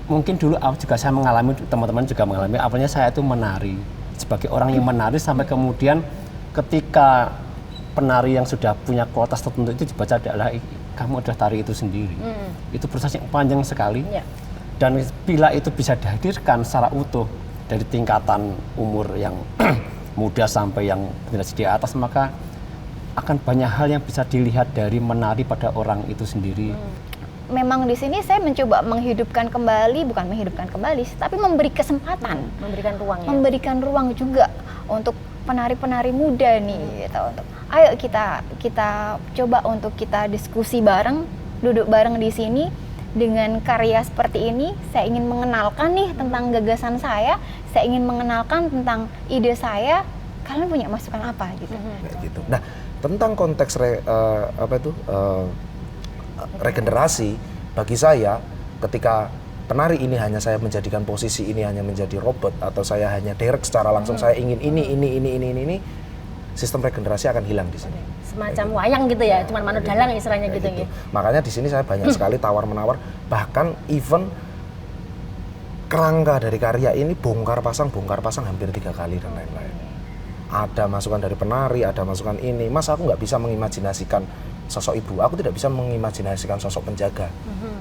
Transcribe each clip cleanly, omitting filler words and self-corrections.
mungkin dulu juga saya mengalami, teman-teman juga mengalami, awalnya saya itu menari. Sebagai orang yang menari sampai kemudian ketika penari yang sudah punya kualitas tertentu itu dibaca adalah kamu adalah tari itu sendiri. Itu proses yang panjang sekali. Dan bila itu bisa dihadirkan secara utuh dari tingkatan umur yang muda sampai yang generasi di atas, maka akan banyak hal yang bisa dilihat dari menari pada orang itu sendiri. Memang di sini saya mencoba menghidupkan kembali, bukan menghidupkan kembali, tapi memberi kesempatan, memberikan ruang ya? Memberikan ruang juga untuk penari-penari muda nih, gitu. Untuk ayo kita coba untuk kita diskusi bareng, duduk bareng di sini dengan karya seperti ini. Saya ingin mengenalkan nih tentang gagasan saya ingin mengenalkan tentang ide saya. Kalian punya masukan apa gitu? Gitu. Nah, tentang konteks regenerasi, bagi saya ketika penari ini hanya saya menjadikan posisi ini hanya menjadi robot atau saya hanya direct secara langsung saya ingin ini, sistem regenerasi akan hilang di sini. Semacam wayang gitu ya, cuman manut dalang istilahnya gitu ya. Makanya di sini saya banyak sekali tawar-menawar, bahkan even kerangka dari karya ini bongkar pasang hampir 3 kali dan lain-lain. Ada masukan dari penari, ada masukan ini. Mas, aku nggak bisa mengimajinasikan sosok ibu, aku tidak bisa mengimajinasikan sosok penjaga.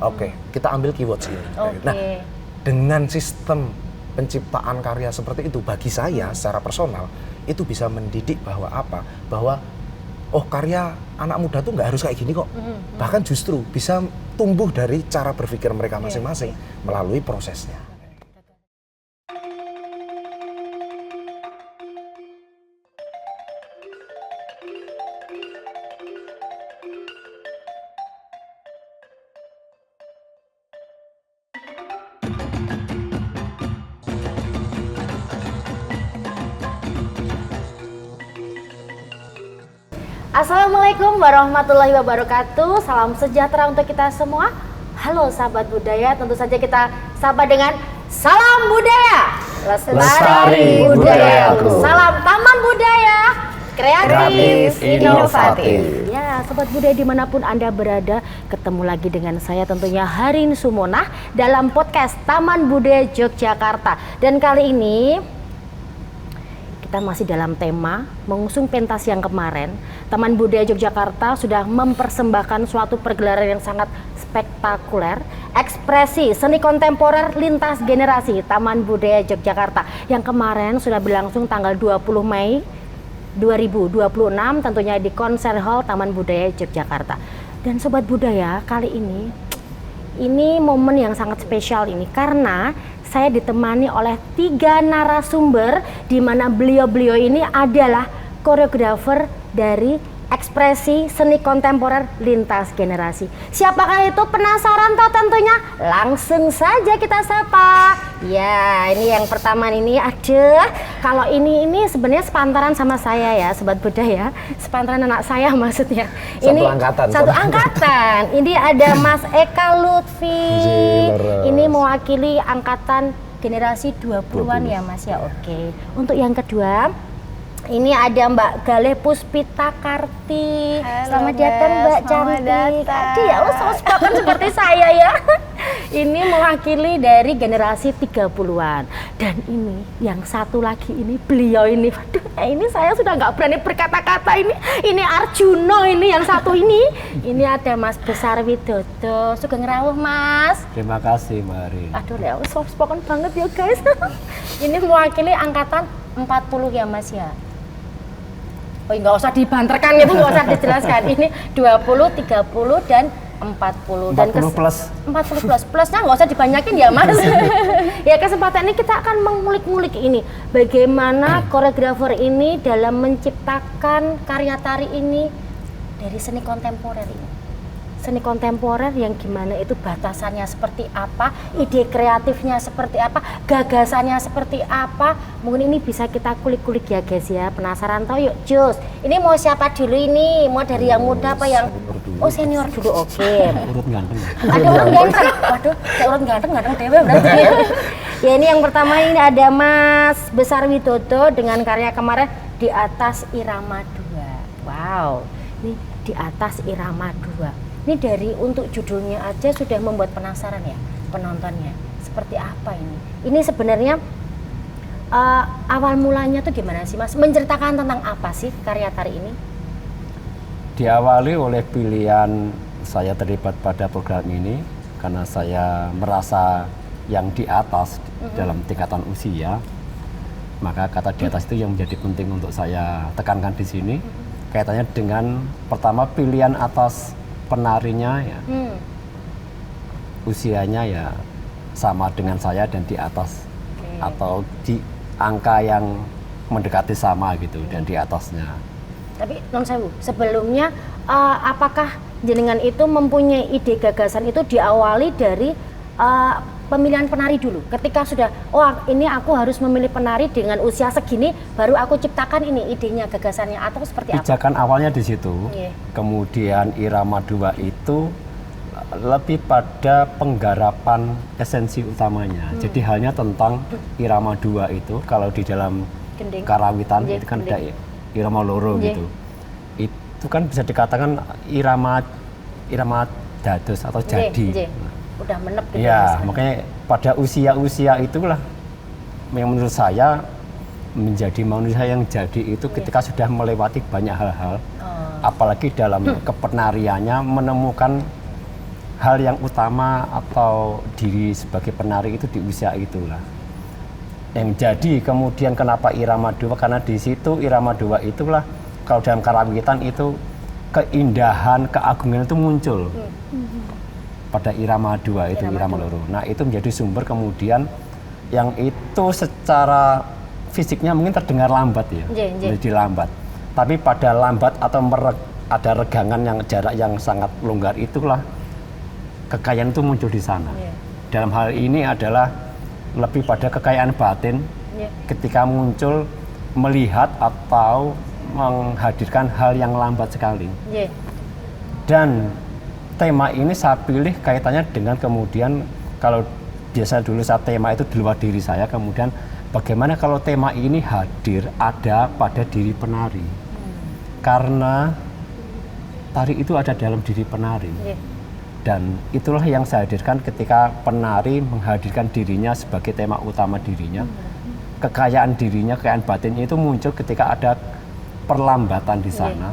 Oke, kita ambil keywords ini. Nah, dengan sistem penciptaan karya seperti itu, bagi saya secara personal itu bisa mendidik bahwa karya anak muda tuh nggak harus kayak gini kok. Bahkan justru bisa tumbuh dari cara berpikir mereka masing-masing melalui prosesnya. Assalamualaikum warahmatullahi wabarakatuh. Salam sejahtera untuk kita semua. Halo sahabat budaya, tentu saja kita sapa dengan salam budaya. Lestari budayaku. Salam Taman Budaya Kreatif Inovatif. Ya, sobat budaya dimanapun Anda berada, ketemu lagi dengan saya tentunya Harin Sumonah dalam podcast Taman Budaya Yogyakarta. Dan kali ini kita masih dalam tema mengusung pentas yang kemarin. Taman Budaya Yogyakarta sudah mempersembahkan suatu pergelaran yang sangat spektakuler, ekspresi seni kontemporer lintas generasi Taman Budaya Yogyakarta yang kemarin sudah berlangsung tanggal 20 Mei 2026 tentunya di Konser Hall Taman Budaya Yogyakarta. Dan sobat budaya, kali ini momen yang sangat spesial ini karena saya ditemani oleh 3 narasumber di mana beliau-beliau ini adalah koreografer dari ekspresi seni kontemporer lintas generasi. Siapakah itu? Penasaran toh tentunya? Langsung saja kita sapa. Ya, ini yang pertama ini ada. Kalau ini sebenarnya sepantaran sama saya ya, sobat budaya. Sepantaran anak saya maksudnya. Satu angkatan. Satu angkatan. Ini ada Mas Eka Lutfi. Ini mewakili angkatan generasi 20-an ya Mas ya. Oke. Untuk yang kedua, ini ada Mbak Galih Puspita Karti. Halo, selamat datang Mbak cantik. Aduh ya, sopan seperti saya ya. Ini mewakili dari generasi 30-an. Dan ini yang satu lagi ini beliau ini. Waduh, ini saya sudah nggak berani berkata-kata ini. Ini Arjuno ini yang satu ini. Ini ada Mas Besar Widodo. Sugeng rawuh Mas. Terima kasih Mbak Harin. Aduh ya, soft spoken banget ya guys. Ini mewakili angkatan 40 ya Mas ya. Oh, nggak usah dibanterkan itu, nggak usah dijelaskan. Ini 20, 30 dan 40 dan 40 plus. 40 plus. Plusnya nggak usah dibanyakin ya Mas. Ya, kesempatan ini kita akan mengulik-ngulik ini bagaimana koreografer ini dalam menciptakan karya tari ini dari seni kontemporer ini. Seni kontemporer yang gimana itu batasannya seperti apa, ide kreatifnya seperti apa, gagasannya seperti apa. Mungkin ini bisa kita kulik-kulik ya guys ya. Penasaran tau yuk Jus. Ini mau siapa dulu ini? Mau dari yang muda apa yang senior dulu? Oke. Urut ganteng. Ada urut ganteng. Waduh, ada urut ganteng dewe berarti ya. Ya, ini yang pertama ini ada Mas Besar Widodo dengan karya kemarin Di Atas Irama 2. Wow. Ini Di Atas Irama 2. Ini dari untuk judulnya aja sudah membuat penasaran ya penontonnya. seperti apa ini? Ini sebenarnya awal mulanya tuh gimana sih Mas? Menceritakan tentang apa sih karya tari ini? Diawali oleh pilihan saya terlibat pada program ini karena saya merasa yang di atas dalam tingkatan usia, maka kata di atas itu yang menjadi penting untuk saya tekankan di sini. Kaitannya dengan pertama pilihan atas penarinya ya, usianya ya sama dengan saya dan di atas atau di angka yang mendekati sama gitu dan di atasnya. Tapi non sewu, sebelumnya apakah jenengan itu mempunyai ide gagasan itu diawali dari pemilihan penari dulu? Ketika sudah, oh ini aku harus memilih penari dengan usia segini, baru aku ciptakan ini idenya, gagasannya, atau seperti apa? Pijakan awalnya di situ. Iya. Kemudian irama 2 itu lebih pada penggarapan esensi utamanya. Jadi hanya tentang irama 2 itu kalau di dalam Gending. karawitan Nggih, itu kan gending. ada irama loro Nggih. gitu. Itu kan bisa dikatakan irama dados atau jadi. Udah menep gitu. Iya, Mas. makanya pada usia-usia itulah yang menurut saya menjadi manusia yang jadi itu ketika sudah melewati banyak hal-hal, apalagi dalam kepenariannya menemukan hal yang utama atau diri sebagai penari itu di usia itulah. Yang jadi kemudian kenapa irama 2? Karena di situ irama 2 itulah kalau dalam karawitan itu keindahan, keagungan itu muncul. Pada irama 2 itu irama loro. Nah, itu menjadi sumber kemudian yang itu secara fisiknya mungkin terdengar lambat ya. Menjadi lambat. Tapi pada lambat atau ada regangan yang jarak yang sangat longgar itulah kekayaan itu muncul di sana. Dalam hal ini adalah lebih pada kekayaan batin ketika muncul melihat atau menghadirkan hal yang lambat sekali. Dan tema ini saya pilih kaitannya dengan kemudian kalau biasa dulu saya tema itu di luar diri saya, kemudian bagaimana kalau tema ini hadir ada pada diri penari. Karena tari itu ada dalam diri penari. Dan itulah yang saya hadirkan ketika penari menghadirkan dirinya sebagai tema utama dirinya. Kekayaan dirinya, kekayaan batinnya itu muncul ketika ada perlambatan di sana.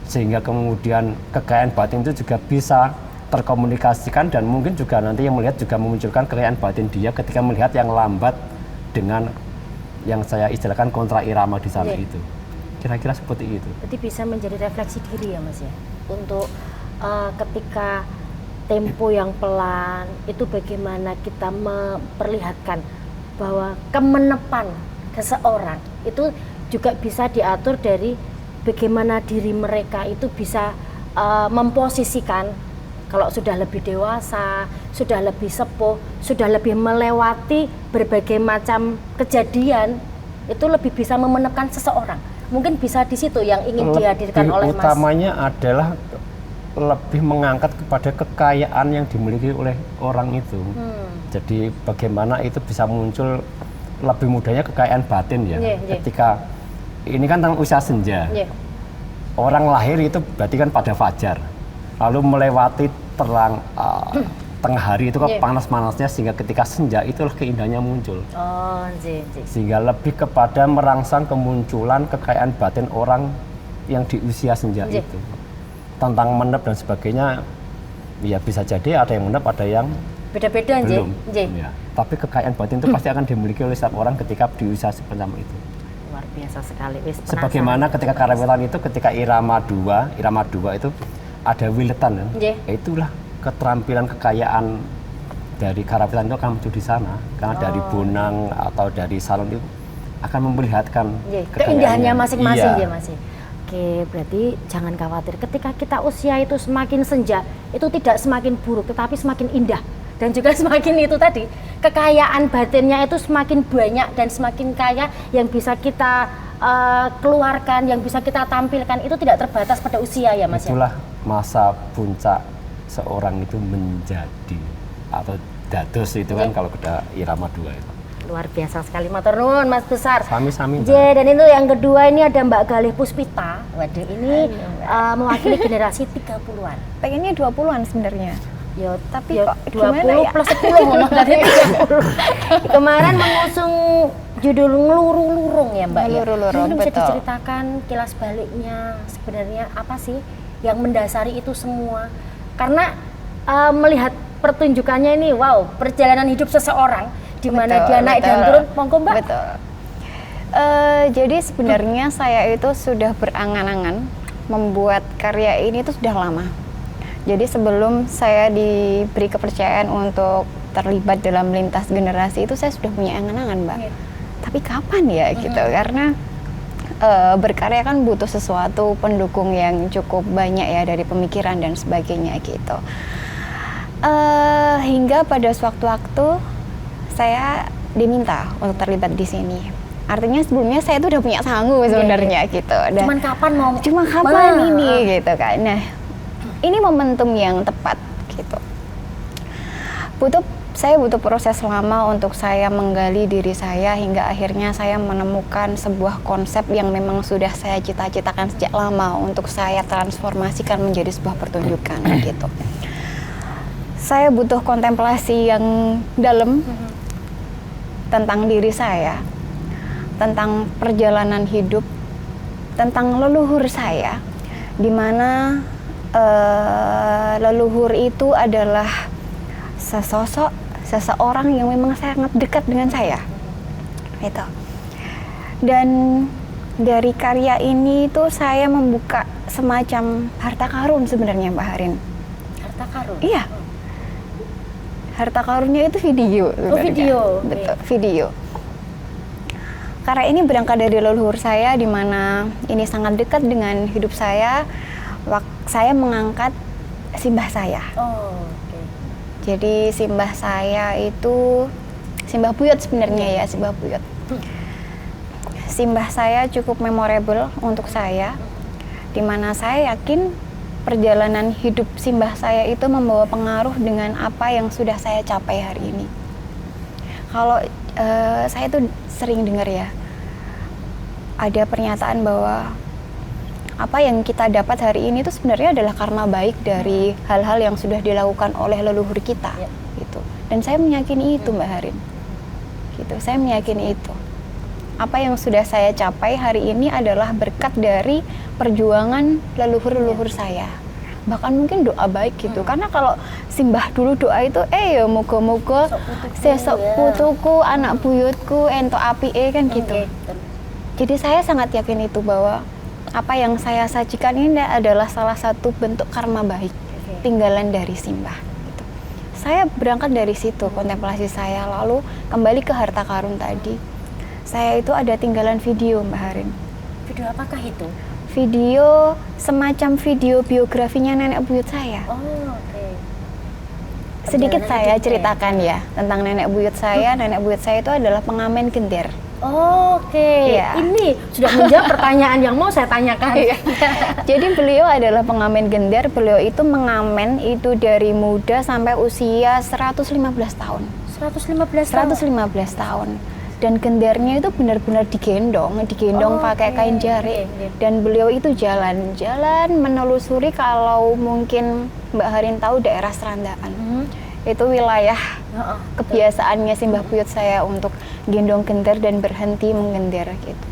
Sehingga kemudian kekayaan batin itu juga bisa terkomunikasikan dan mungkin juga nanti yang melihat juga memunculkan kekayaan batin dia ketika melihat yang lambat dengan yang saya istilahkan kontra irama di sana itu. Kira-kira seperti itu. Berarti bisa menjadi refleksi diri ya Mas ya. Untuk ketika tempo yang pelan itu bagaimana kita memperlihatkan bahwa kemenepan seseorang itu juga bisa diatur dari bagaimana diri mereka itu bisa memposisikan kalau sudah lebih dewasa, sudah lebih sepuh, sudah lebih melewati berbagai macam kejadian, itu lebih bisa memenepkan seseorang. Mungkin bisa di situ yang ingin dihadirkan oleh Mas. Utamanya adalah lebih mengangkat kepada kekayaan yang dimiliki oleh orang itu. Jadi bagaimana itu bisa muncul lebih mudahnya kekayaan batin ya. Ketika ini kan tentang usia senja. Orang lahir itu berarti kan pada fajar. Lalu melewati tengah hari itu kan panas-panasnya sehingga ketika senja itulah keindahannya muncul. Sehingga lebih kepada merangsang kemunculan kekayaan batin orang yang di usia senja itu. Tentang menep dan sebagainya, ya bisa jadi ada yang menep, ada yang beda-beda belum. Ya. Tapi kekayaan batin itu pasti akan dimiliki oleh setiap orang ketika di usia semacam itu. Luar biasa sekali. Sebagaimana ketika karawitan itu, ketika irama 2 itu ada wiletan kan? Itulah keterampilan kekayaan dari karawitan itu akan muncul di sana. Karena dari bonang atau dari salon itu akan memperlihatkan keindahannya masing-masing ya Mas. Oke, berarti jangan khawatir ketika kita usia itu semakin senja, itu tidak semakin buruk tetapi semakin indah. Dan juga semakin itu tadi, kekayaan batinnya itu semakin banyak dan semakin kaya yang bisa kita keluarkan, yang bisa kita tampilkan, itu tidak terbatas pada usia ya Mas. Itulah masa puncak seorang itu menjadi atau dados itu kan kalau udah irama 2 itu. Luar biasa sekali, matur nuwun Mas Besar. Sami-sami. Dan itu yang kedua ini ada Mbak Galih Puspita. Waduh, ini mewakili generasi 30-an. Pengennya 20-an sebenarnya. Ya, Tapi ya kok 20 gimana ya? plus 10 ngomong tadi 30. Kemarin mengusung judul ngelurung-lurung ya Mbak ya. Ngelurung-lurung, Mungkin bisa betul. diceritakan kilas baliknya sebenarnya apa sih yang mendasari itu semua? Karena melihat pertunjukannya ini, wow, perjalanan hidup seseorang di mana Betul, dia naik dan betul. turun, monggo Mbak. Betul. Jadi sebenarnya saya itu sudah berangan-angan membuat karya ini itu sudah lama. Jadi sebelum saya diberi kepercayaan untuk terlibat dalam lintas generasi itu saya sudah punya angan-angan, Mbak. Iya. Tapi kapan ya gitu? Karena berkarya kan butuh sesuatu pendukung yang cukup banyak ya dari pemikiran dan sebagainya gitu. Hingga pada sewaktu-waktu saya diminta untuk terlibat di sini. Artinya sebelumnya saya itu udah punya sanggu sebenarnya gitu. Dan Cuman kapan mau? cuma kapan ini gitu kan. Nah, ini momentum yang tepat gitu. Saya butuh proses lama untuk saya menggali diri saya hingga akhirnya saya menemukan sebuah konsep yang memang sudah saya cita-citakan sejak lama untuk saya transformasikan menjadi sebuah pertunjukan gitu. Saya butuh kontemplasi yang dalam tentang diri saya, tentang perjalanan hidup, tentang leluhur saya, di mana leluhur itu adalah seseorang yang memang sangat dekat dengan saya, gitu. Dan dari karya ini tuh saya membuka semacam harta karun sebenarnya, Mbak Harin. Harta karun. Iya, harta karunnya itu video. Sebenarnya. Video. Betul, video. Karena ini berangkat dari leluhur saya, di mana ini sangat dekat dengan hidup saya. Saya mengangkat simbah saya. Oh, oke. Jadi simbah saya itu simbah buyut sebenarnya ya, simbah buyut. Simbah saya cukup memorable untuk saya, di mana saya yakin perjalanan hidup simbah saya itu membawa pengaruh dengan apa yang sudah saya capai hari ini. Kalau saya tuh sering dengar ya, ada pernyataan bahwa apa yang kita dapat hari ini itu sebenarnya adalah karma baik dari hal-hal yang sudah dilakukan oleh leluhur kita, gitu. Dan saya meyakini itu, Mbak Harin. Gitu, saya meyakini itu. Apa yang sudah saya capai hari ini adalah berkat dari perjuangan leluhur-leluhur saya. Bahkan mungkin doa baik gitu. Karena kalau simbah dulu doa itu ya moga-moga sesok putuku, anak buyutku ento apike kan gitu. Jadi saya sangat yakin itu bahwa apa yang saya sajikan ini adalah salah satu bentuk karma baik, tinggalan dari simbah. Gitu. Saya berangkat dari situ, kontemplasi saya, lalu kembali ke harta karun tadi. Saya itu ada tinggalan video, Mbak Harin. Video apakah itu? Video, semacam video biografinya nenek buyut saya. Oh, oke. Sedikit Perjalanan saya hidupnya. ceritakan ya tentang nenek buyut saya. Nenek buyut saya itu adalah pengamen gender. Oke, Iya. ini sudah menjawab pertanyaan yang mau saya tanyakan. Jadi beliau adalah pengamen gender. Beliau itu mengamen itu dari muda sampai usia 115 tahun. 115 tahun. 115 tahun. Dan gendernya itu benar-benar digendong pakai Oke, kain jarik. oke. Dan beliau itu jalan menelusuri, kalau mungkin Mbak Harin tahu daerah Serandaan. Itu wilayah kebiasaannya simbah buyut saya untuk gendong gender dan berhenti menggender gitu.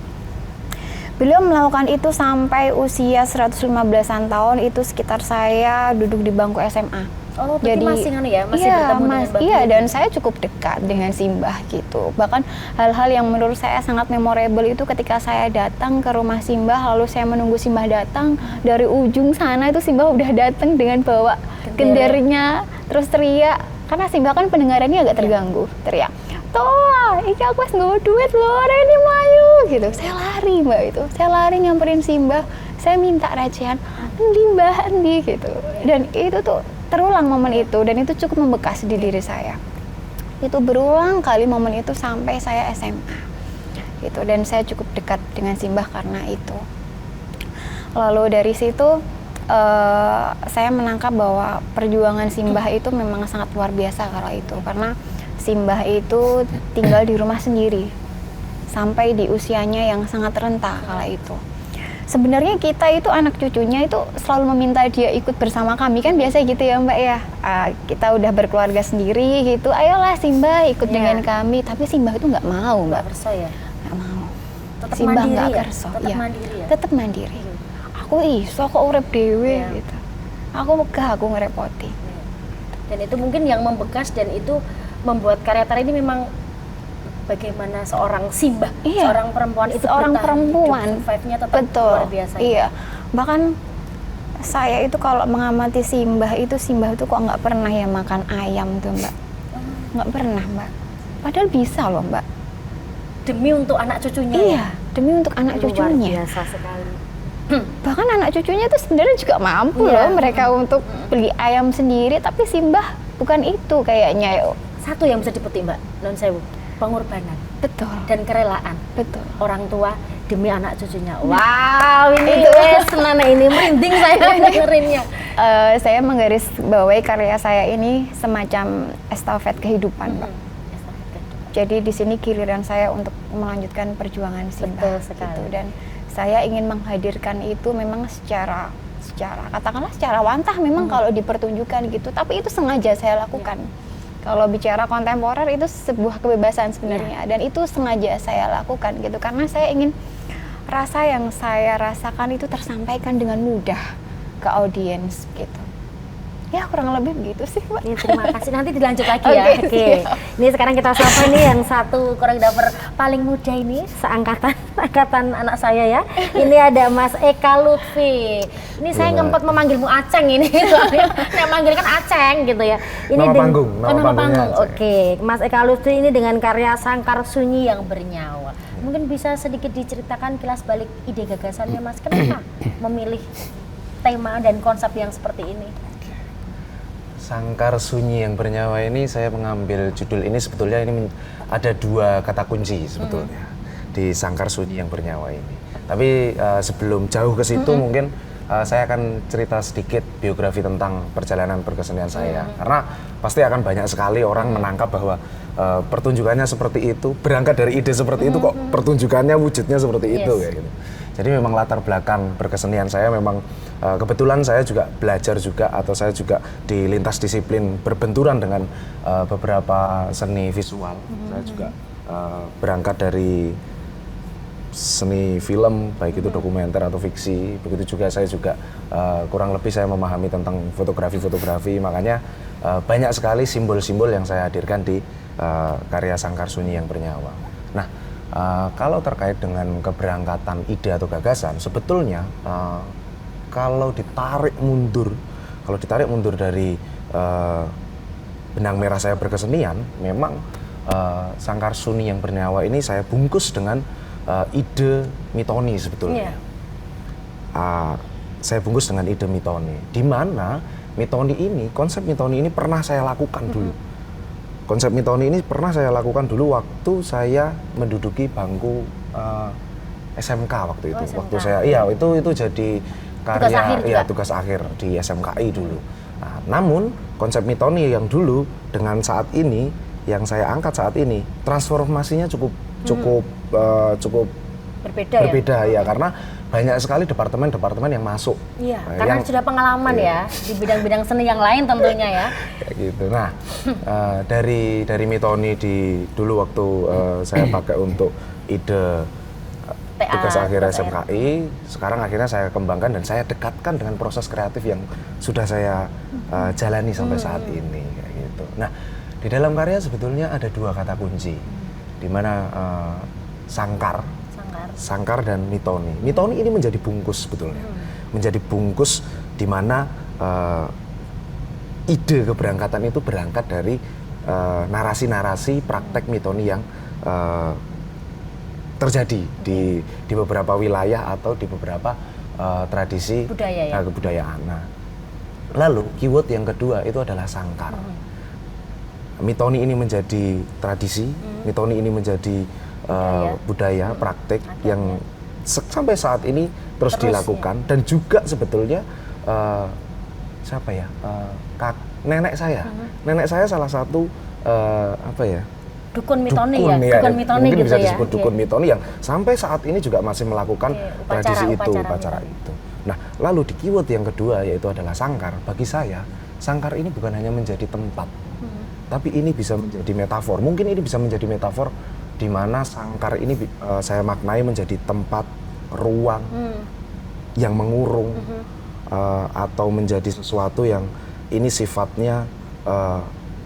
Beliau melakukan itu sampai usia 115-an tahun, itu sekitar saya duduk di bangku SMA. Oh, berarti masih kan ya, masih iya, bertemu dengan Mbak iya, Buyut. dan saya cukup dekat dengan simbah gitu. Bahkan hal-hal yang menurut saya sangat memorable itu ketika saya datang ke rumah simbah, lalu saya menunggu simbah datang dari ujung sana, itu simbah udah datang dengan bawa gendernya, terus teriak, karena simbah kan pendengarannya agak terganggu, teriak, "Toa, iki aku wis nggawa duit lho, Reni Melayu," gitu. Saya lari, Mbak, itu. Saya lari nyamperin simbah, saya minta recehan, "Endi Mbah, endi?" gitu. Dan itu tuh terulang momen itu, dan itu cukup membekas di diri saya. Itu berulang kali momen itu sampai saya SMA gitu, dan saya cukup dekat dengan simbah karena itu. Lalu dari situ saya menangkap bahwa perjuangan simbah itu memang sangat luar biasa kala itu, karena simbah itu tinggal di rumah sendiri sampai di usianya yang sangat renta kala itu. sebenarnya kita itu anak cucunya itu selalu meminta dia ikut bersama kami kan biasa gitu ya Mbak ya. Kita udah berkeluarga sendiri gitu, ayolah Simbah ikut dengan kami. Tapi Simbah itu nggak mau Mbak. Kerso ya? Nggak mau. Tetap Simbah mandiri nggak ya? kerso. Tetap Iya. mandiri ya? Tetap mandiri. Aku iso kok urip dhewe Iya. gitu. Aku megah, aku ngerepoti. Dan itu mungkin yang membekas dan itu membuat karya Tara ini memang bagaimana seorang Simbah, Iya. seorang perempuan itu Seorang bertahan perempuan. hidup, survive-nya tetap Betul. luar biasa. Iya. Bahkan saya itu kalau mengamati Simbah itu kok nggak pernah ya makan ayam tuh Mbak. Nggak pernah Mbak. Padahal bisa loh Mbak. Demi untuk anak cucunya. Iya, demi untuk anak Luar cucunya. biasa sekali. Bahkan anak cucunya itu sebenarnya juga mampu Iya. loh mereka untuk beli ayam sendiri, tapi Simbah bukan itu kayaknya yuk. Satu yang bisa dipetik Mbak, non sewu, pengorbanan Betul, dan kerelaan betul. orang tua demi anak cucunya. Wow, ini senana ini merinding saya dengerinnya. Saya menggaris bawahi karya saya ini semacam estafet kehidupan, Mbak. Jadi di sini giliran saya untuk melanjutkan perjuangan Simbah. Betul sekali. Gitu. Dan saya ingin menghadirkan itu memang secara katakanlah secara wantah memang kalau dipertunjukkan gitu, tapi itu sengaja saya lakukan. Kalau bicara kontemporer itu sebuah kebebasan sebenarnya, dan itu sengaja saya lakukan gitu karena saya ingin rasa yang saya rasakan itu tersampaikan dengan mudah ke audiens gitu. Ya kurang lebih begitu sih Mbak. Ini terima kasih, nanti dilanjut lagi ya. Oke, Oke. siap. Ini sekarang kita sapa ini yang satu koreografer paling muda ini angkatan anak saya ya. Ini ada Mas Eka Lutfi. Ini saya ngempet memanggilmu Aceng ini. Soalnya saya manggil kan Aceng gitu ya. Ini Nama panggung, nama panggungnya Aceng. Oke, Mas Eka Lutfi ini dengan karya Sangkar Sunyi yang Bernyawa. Mungkin bisa sedikit diceritakan kilas balik ide gagasannya Mas, kenapa memilih tema dan konsep yang seperti ini? Sangkar Sunyi yang Bernyawa ini saya mengambil judul ini sebetulnya ini ada dua kata kunci sebetulnya di Sangkar Sunyi yang Bernyawa ini. Tapi sebelum jauh ke situ mungkin saya akan cerita sedikit biografi tentang perjalanan berkesenian saya. Karena pasti akan banyak sekali orang menangkap bahwa pertunjukannya seperti itu, berangkat dari ide seperti itu kok pertunjukannya wujudnya seperti itu kayak gitu. Jadi memang latar belakang berkesenian saya memang kebetulan saya juga belajar juga atau saya juga di lintas disiplin berbenturan dengan beberapa seni visual. Saya juga berangkat dari seni film, baik itu dokumenter atau fiksi. Begitu juga saya juga kurang lebih saya memahami tentang fotografi, makanya banyak sekali simbol-simbol yang saya hadirkan di karya Sangkar Sunyi yang Bernyawa. Nah, kalau terkait dengan keberangkatan ide atau gagasan, sebetulnya kalau ditarik mundur dari benang merah saya berkesenian, memang Sangkar Sunyi yang Bernyawa ini saya bungkus dengan ide mitoni sebetulnya. Saya bungkus dengan ide mitoni, di mana mitoni ini, konsep mitoni ini pernah saya lakukan dulu. Konsep mitoni ini pernah saya lakukan dulu waktu saya menduduki bangku SMK waktu itu. SMK. Waktu saya, itu jadi Tugas akhir karya, juga? tugas akhir di SMKI dulu. Nah, namun konsep mitoni yang dulu dengan saat ini, yang saya angkat saat ini, transformasinya cukup berbeda ya, karena banyak sekali departemen-departemen yang masuk. Iya, karena sudah pengalaman ya di bidang-bidang seni yang lain tentunya ya. Kayak gitu. Nah, dari mitoni dulu waktu saya pakai untuk ide tugas akhir SMKI, sekarang akhirnya saya kembangkan dan saya dekatkan dengan proses kreatif yang sudah saya jalani sampai saat ini kayak gitu. Nah, di dalam karya sebetulnya ada dua kata kunci, di mana sangkar dan mitoni. Mitoni ini menjadi bungkus sebetulnya, menjadi bungkus di mana ide keberangkatan itu berangkat dari narasi-narasi praktek mitoni yang terjadi di beberapa wilayah atau di beberapa tradisi kebudayaan. Nah, lalu keyword yang kedua itu adalah sangkar. Mitoni ini menjadi tradisi, mitoni ini menjadi budaya praktek yang sampai saat ini terus dilakukan dan juga sebetulnya nenek saya salah satu dukun mitoni ya, dukun, dukun mitoni mungkin gitu bisa ya. disebut dukun mitoni yang sampai saat ini juga masih melakukan tradisi itu, upacara itu. Nah, lalu di keyword yang kedua yaitu adalah sangkar. Bagi saya, sangkar ini bukan hanya menjadi tempat, tapi ini bisa menjadi metafor. Mungkin ini bisa menjadi metafor di mana sangkar ini saya maknai menjadi tempat, ruang yang mengurung, atau menjadi sesuatu yang ini sifatnya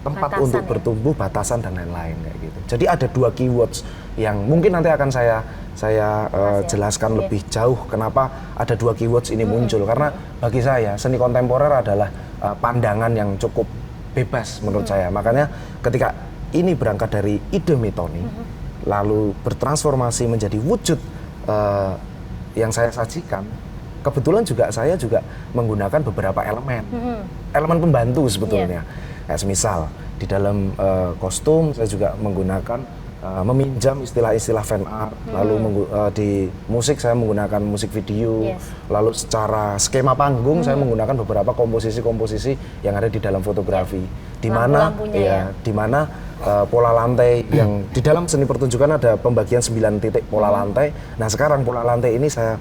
tempat Batasan untuk ya? bertumbuh, batasan dan lain-lain kayak gitu. Jadi ada dua keywords yang mungkin nanti akan saya jelaskan lebih jauh kenapa ada dua keywords ini muncul, karena bagi saya seni kontemporer adalah pandangan yang cukup bebas menurut saya. Makanya ketika ini berangkat dari ide mitoni lalu bertransformasi menjadi wujud yang saya sajikan, kebetulan juga saya juga menggunakan beberapa elemen pembantu sebetulnya. Kayak semisal di dalam kostum saya juga menggunakan meminjam istilah-istilah fan art, lalu di musik saya menggunakan musik video, lalu secara skema panggung saya menggunakan beberapa komposisi-komposisi yang ada di dalam fotografi, di mana di mana pola lantai yang di dalam seni pertunjukan ada pembagian 9 titik pola lantai. Nah, sekarang pola lantai ini saya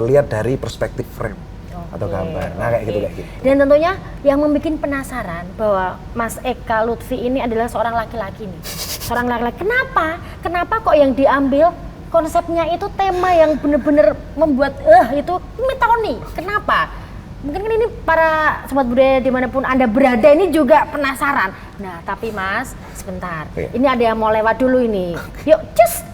lihat dari perspektif frame atau gambar. Nah, kayak gitu. Dan tentunya yang membuat penasaran bahwa Mas Eka Lutfi ini adalah seorang laki-laki nih. Seorang laki-laki. Kenapa kok yang diambil konsepnya itu tema yang benar-benar membuat itu mitoni. Kenapa? Mungkin kan ini para sobat budaya dimanapun Anda berada ini juga penasaran. Nah, tapi Mas, sebentar. Ini ada yang mau lewat dulu ini. Yuk, cus!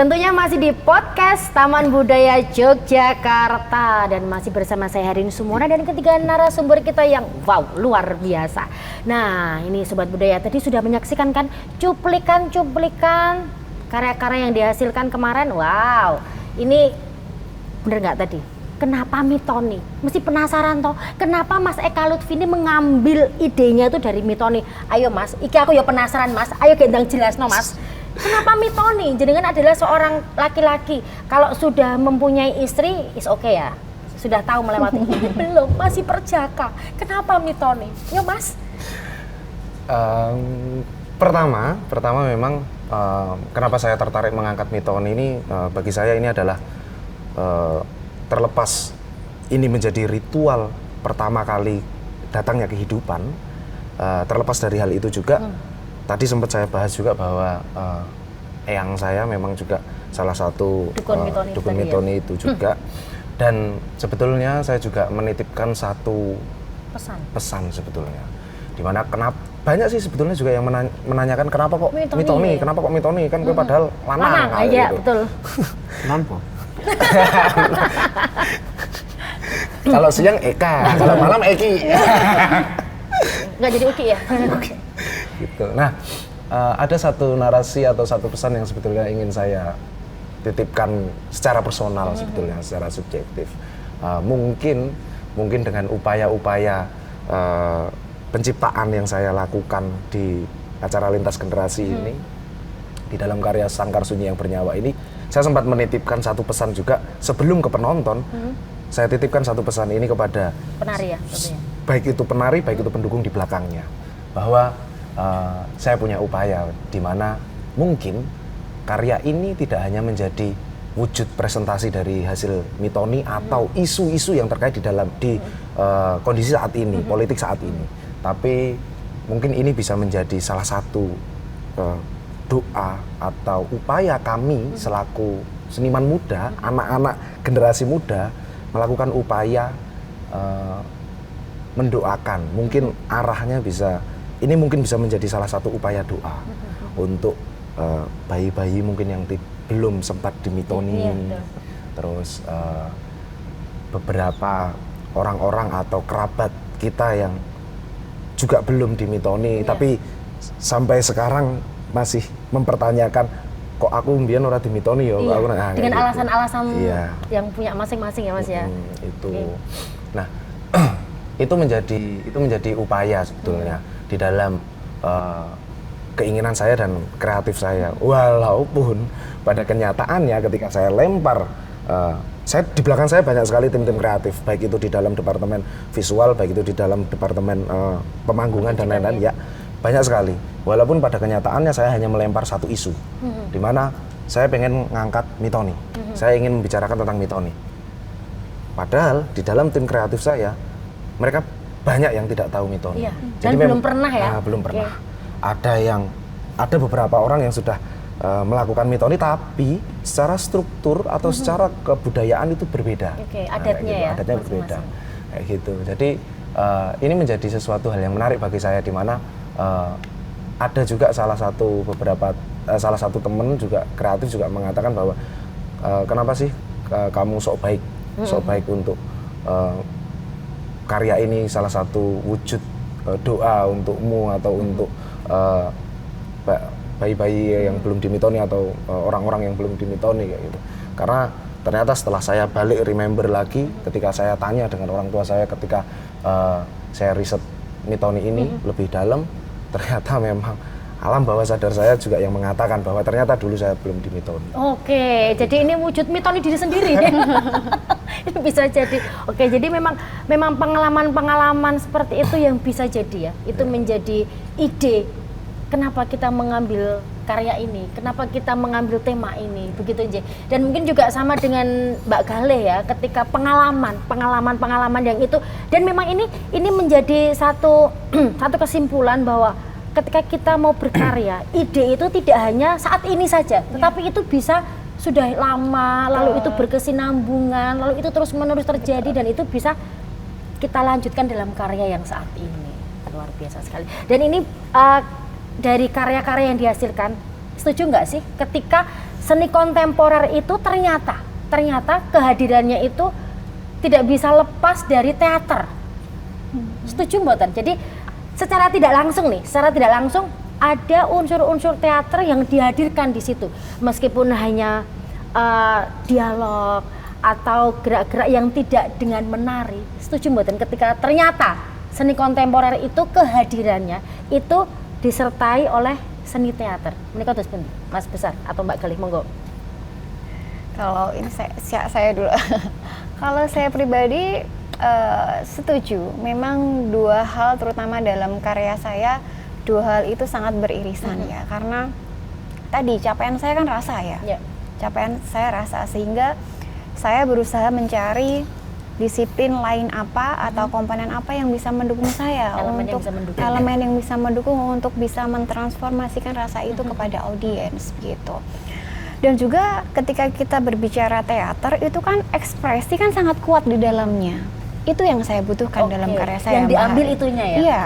Tentunya masih di podcast Taman Budaya Yogyakarta dan masih bersama saya Herin Sumona dan ketiga narasumber kita yang wow luar biasa. Nah ini Sobat Budaya tadi sudah menyaksikan kan cuplikan karya-karya yang dihasilkan kemarin. Wow ini bener nggak tadi? Kenapa Mitoni? Mesti penasaran toh, kenapa Mas Eka Lutfi ini mengambil idenya itu dari Mitoni? Ayo Mas, iki aku ya penasaran Mas, ayo gendang jelas no Mas. Kenapa Mitoni? Jenengan adalah seorang laki-laki, kalau sudah mempunyai istri, is oke ya? Sudah tahu melewati ini, belum, masih perjaka. Kenapa Mitoni? Yo Mas. Pertama memang kenapa saya tertarik mengangkat Mitoni ini, bagi saya ini adalah terlepas ini menjadi ritual pertama kali datangnya kehidupan, terlepas dari hal itu juga, tadi sempat saya bahas juga bahwa eyang saya memang juga salah satu dukun Mitoni itu juga, dan sebetulnya saya juga menitipkan satu pesan sebetulnya, dimana kenapa banyak sih sebetulnya juga yang menanyakan kenapa kok Mitoni, kenapa kok Mitoni, kan gue padahal lanang iya gitu. betul. Nampo. Kalau siang Eka, kalau malam Eki. Nggak jadi Uki ya? Gitu. Nah, ada satu narasi atau satu pesan yang sebetulnya ingin saya titipkan secara personal sebetulnya, secara subjektif. Mungkin dengan upaya-upaya penciptaan yang saya lakukan di acara lintas generasi ini, di dalam karya Sangkar Sunyi yang Bernyawa ini, saya sempat menitipkan satu pesan juga sebelum ke penonton. Saya titipkan satu pesan ini kepada penari ya, tentunya. Baik itu penari, baik itu pendukung di belakangnya, bahwa saya punya upaya di mana mungkin karya ini tidak hanya menjadi wujud presentasi dari hasil Mitoni atau isu-isu yang terkait di kondisi saat ini, politik saat ini, tapi mungkin ini bisa menjadi salah satu doa atau upaya kami selaku seniman muda, anak-anak generasi muda melakukan upaya mendoakan. Mungkin arahnya ini mungkin bisa menjadi salah satu upaya doa untuk bayi-bayi mungkin yang belum sempat dimitoni, terus beberapa orang-orang atau kerabat kita yang juga belum dimitoni, tapi sampai sekarang masih mempertanyakan kok aku mbiyen ora dimitoni ya. Dengan alasan-alasan yang punya masing-masing ya Mas ya. Itu. Nah, itu menjadi upaya sebetulnya di dalam keinginan saya dan kreatif saya. Walaupun pada kenyataannya ketika saya lempar, di belakang saya banyak sekali tim-tim kreatif, baik itu di dalam departemen visual, baik itu di dalam departemen pemanggungan dan lain-lain ya. Banyak sekali, walaupun pada kenyataannya saya hanya melempar satu isu, di mana saya pengen ngangkat Mitoni, saya ingin membicarakan tentang Mitoni. Padahal di dalam tim kreatif saya, mereka banyak yang tidak tahu Mitoni. Iya. Dan belum pernah ya? Belum pernah. Ada beberapa orang yang sudah melakukan Mitoni, tapi secara struktur atau secara kebudayaan itu berbeda. Adatnya ya? Adatnya berbeda, kayak gitu. Jadi ini menjadi sesuatu hal yang menarik bagi saya, di mana ada juga salah satu temen juga kreatif juga mengatakan bahwa kenapa sih kamu sok baik untuk karya ini salah satu wujud doa untukmu atau untuk bayi-bayi yang belum dimitoni atau orang-orang yang belum dimitoni kayak gitu. Karena ternyata setelah saya balik remember lagi ketika saya tanya dengan orang tua saya ketika saya riset Mitoni ini lebih dalam, ternyata memang alam bawah sadar saya juga yang mengatakan bahwa ternyata dulu saya belum dimitoni. Oke, jadi ini wujud Mitoni diri sendiri deh. Bisa jadi. Oke, jadi memang pengalaman-pengalaman seperti itu yang bisa jadi ya. Itu menjadi ide kenapa kita mengambil karya ini, kenapa kita mengambil tema ini, begitu aja. Dan mungkin juga sama dengan Mbak Galih ya, ketika pengalaman yang itu, dan memang ini menjadi satu kesimpulan bahwa ketika kita mau berkarya, ide itu tidak hanya saat ini saja, tetapi itu bisa sudah lama, lalu itu berkesinambungan, lalu itu terus menerus terjadi, dan itu bisa kita lanjutkan dalam karya yang saat ini. Luar biasa sekali. Dan ini dari karya-karya yang dihasilkan Setuju nggak sih ketika seni kontemporer itu ternyata kehadirannya itu tidak bisa lepas dari teater? Setuju mboten? Jadi secara tidak langsung ada unsur-unsur teater yang dihadirkan di situ, meskipun hanya dialog atau gerak-gerak yang tidak dengan menari. Setuju mboten ketika ternyata seni kontemporer itu kehadirannya itu disertai oleh seni teater? Menika terus pundi, Mas Besar atau Mbak Galih, monggo. Kalau ini saya dulu. Kalau saya pribadi setuju. Memang dua hal terutama dalam karya saya, dua hal itu sangat beririsan ya. Karena tadi capaian saya kan rasa ya. Capaian saya rasa, sehingga saya berusaha mencari disiplin lain apa atau komponen apa yang bisa mendukung saya, elemen yang bisa mendukung untuk bisa mentransformasikan rasa itu kepada audiens gitu. Dan juga ketika kita berbicara teater itu kan ekspresi kan sangat kuat di dalamnya. Itu yang saya butuhkan dalam karya saya. Yang diambil itunya ya. Iya.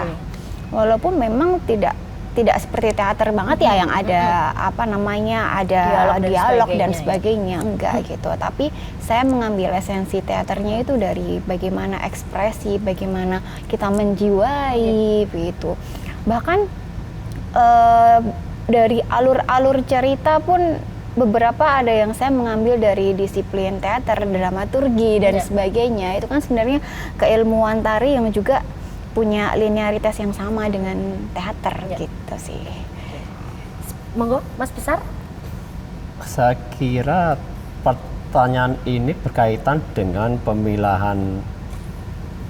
Walaupun memang tidak seperti teater banget ya yang ada ada dialog dan sebagainya, enggak gitu. Tapi saya mengambil esensi teaternya itu dari bagaimana ekspresi, bagaimana kita menjiwai gitu. Bahkan dari alur-alur cerita pun beberapa ada yang saya mengambil dari disiplin teater, dramaturgi dan sebagainya. Itu kan sebenarnya keilmuan tari yang juga punya linearitas yang sama dengan teater gitu sih. Monggo, Mas Besar. Saya kira pertanyaan ini berkaitan dengan pemilahan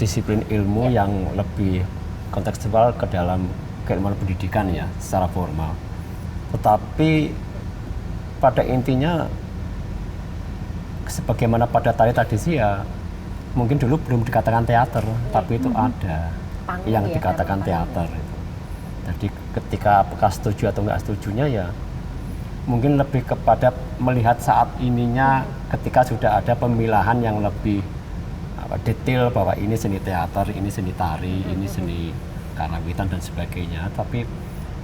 disiplin ilmu yang lebih kontekstual ke dalam keilmuan pendidikan ya, secara formal. Tetapi pada intinya sebagaimana pada tari tradisi ya mungkin dulu belum dikatakan teater, tapi itu ada yang dikatakan teater. Jadi ketika apakah setuju atau enggak setujunya ya mungkin lebih kepada melihat saat ininya ketika sudah ada pemilahan yang lebih detail bahwa ini seni teater, ini seni tari, ini seni karawitan dan sebagainya. Tapi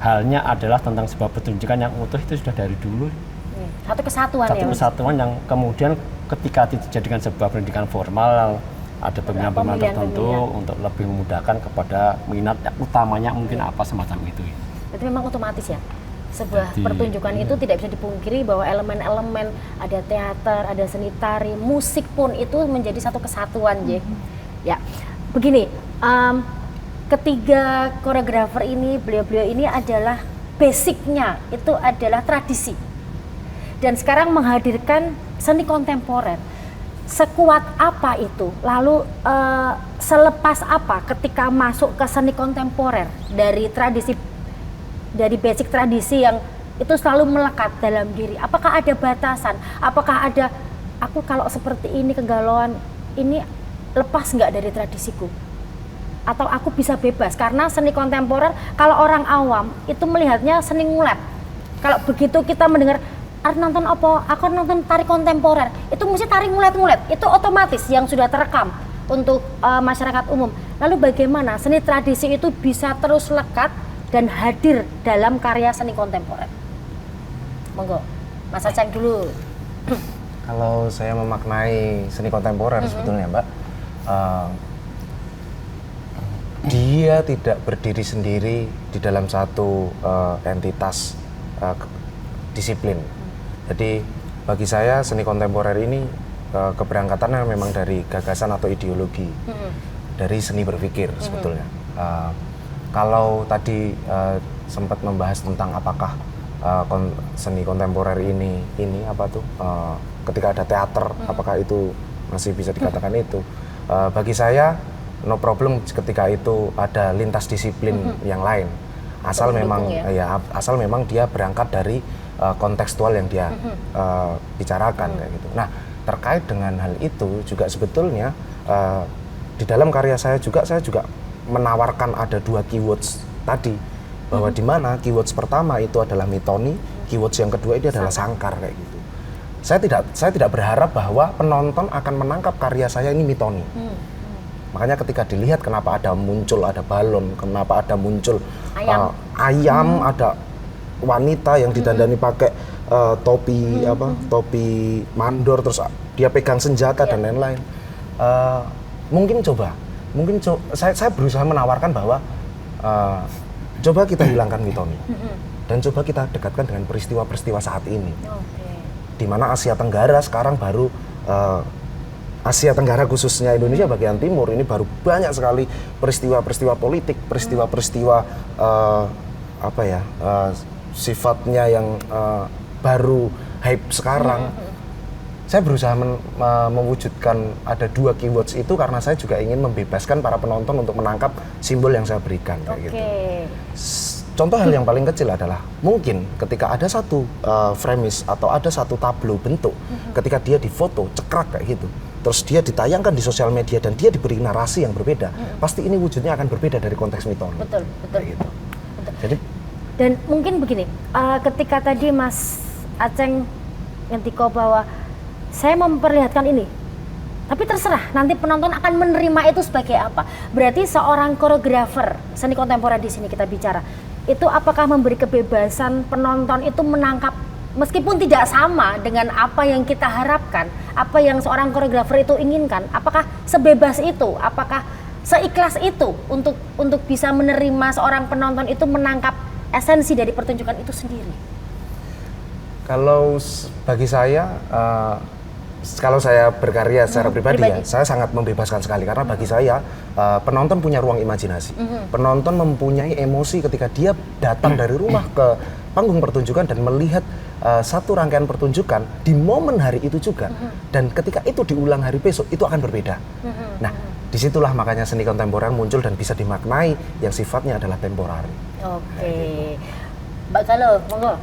halnya adalah tentang sebuah pertunjukan yang utuh itu sudah dari dulu. Satu kesatuan yang kemudian ketika dijadikan sebuah pendidikan formal ada pemilihan-pemilihan tertentu untuk lebih memudahkan kepada minat utamanya mungkin apa semacam itu. Itu memang otomatis ya. Sebuah pertunjukan itu tidak bisa dipungkiri bahwa elemen-elemen ada teater, ada seni tari, musik pun itu menjadi satu kesatuan, ya. Begini, ketiga koreografer ini, beliau-beliau ini adalah basicnya itu adalah tradisi. Dan sekarang menghadirkan seni kontemporer. Sekuat apa itu? Lalu selepas apa ketika masuk ke seni kontemporer dari tradisi, dari basic tradisi yang itu selalu melekat dalam diri? Apakah ada batasan? Apakah ada, aku kalau seperti ini kegalauan, ini lepas nggak dari tradisiku? Atau aku bisa bebas? Karena seni kontemporer, kalau orang awam itu melihatnya seni ngulet. Kalau begitu kita mendengar, nonton apa? Aku nonton tari kontemporer. Itu mesti tari ngulet-ngulet. Itu otomatis yang sudah terekam untuk masyarakat umum. Lalu bagaimana seni tradisi itu bisa terus lekat dan hadir dalam karya seni kontemporer? Monggo, Mas Aceng dulu. Kalau saya memaknai seni kontemporer sebetulnya Mbak, dia tidak berdiri sendiri di dalam satu entitas disiplin. Jadi bagi saya seni kontemporer ini keberangkatannya memang dari gagasan atau ideologi, dari seni berpikir sebetulnya. Kalau tadi sempat membahas tentang apakah seni kontemporer ini apa tuh ketika ada teater apakah itu masih bisa dikatakan itu? Bagi saya no problem ketika itu ada lintas disiplin yang lain, asal memang asal memang dia berangkat dari kontekstual yang dia bicarakan kayak gitu. Nah, terkait dengan hal itu juga sebetulnya di dalam karya saya juga menawarkan ada dua keywords tadi, bahwa di mana keywords pertama itu adalah mitoni, keywords yang kedua ini adalah sangkar kayak gitu. Saya tidak berharap bahwa penonton akan menangkap karya saya ini mitoni. Makanya ketika dilihat kenapa ada balon, kenapa ada muncul ayam, ada wanita yang didandani pakai topi topi mandor, terus dia pegang senjata dan lain-lain. Saya berusaha menawarkan bahwa coba kita hilangkan mitoni dan coba kita dekatkan dengan peristiwa-peristiwa saat ini. Di mana Asia Tenggara sekarang baru Asia Tenggara khususnya Indonesia bagian timur ini baru banyak sekali peristiwa-peristiwa politik, peristiwa-peristiwa sifatnya yang baru hype sekarang. Saya berusaha mewujudkan ada 2 keywords itu karena saya juga ingin membebaskan para penonton untuk menangkap simbol yang saya berikan kayak gitu. Contoh hal yang paling kecil adalah mungkin ketika ada satu framis atau ada satu tablo bentuk, ketika dia difoto cekrek kayak gitu, terus dia ditayangkan di sosial media dan dia diberi narasi yang berbeda, pasti ini wujudnya akan berbeda dari konteks mitoni. Betul. Gitu. Jadi, dan mungkin begini, ketika tadi Mas Aceng ngendiko bahwa saya memperlihatkan ini, tapi terserah nanti penonton akan menerima itu sebagai apa. Berarti seorang koreografer seni kontemporer di sini kita bicara, itu apakah memberi kebebasan penonton itu menangkap meskipun tidak sama dengan apa yang kita harapkan, apa yang seorang koreografer itu inginkan, apakah sebebas itu, apakah seikhlas itu untuk bisa menerima seorang penonton itu menangkap esensi dari pertunjukan itu sendiri? Kalau bagi saya, kalau saya berkarya secara pribadi ya, saya sangat membebaskan sekali karena bagi saya penonton punya ruang imajinasi. Penonton mempunyai emosi ketika dia datang dari rumah ke panggung pertunjukan dan melihat satu rangkaian pertunjukan di momen hari itu juga, dan ketika itu diulang hari besok itu akan berbeda. Nah, disitulah makanya seni kontemporer muncul dan bisa dimaknai yang sifatnya adalah temporari. Mbak Galo, monggo.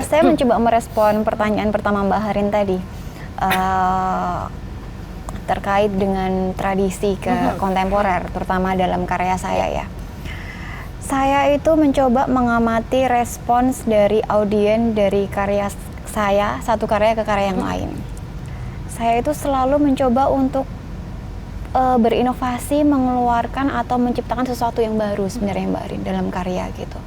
Saya mencoba merespon pertanyaan pertama Mbak Harin tadi terkait dengan tradisi ke kontemporer, terutama dalam karya saya ya. Saya itu mencoba mengamati respons dari audiens dari karya saya, satu karya ke karya yang lain. Saya itu selalu mencoba untuk berinovasi, mengeluarkan atau menciptakan sesuatu yang baru sebenarnya Mbak Harin dalam karya gitu.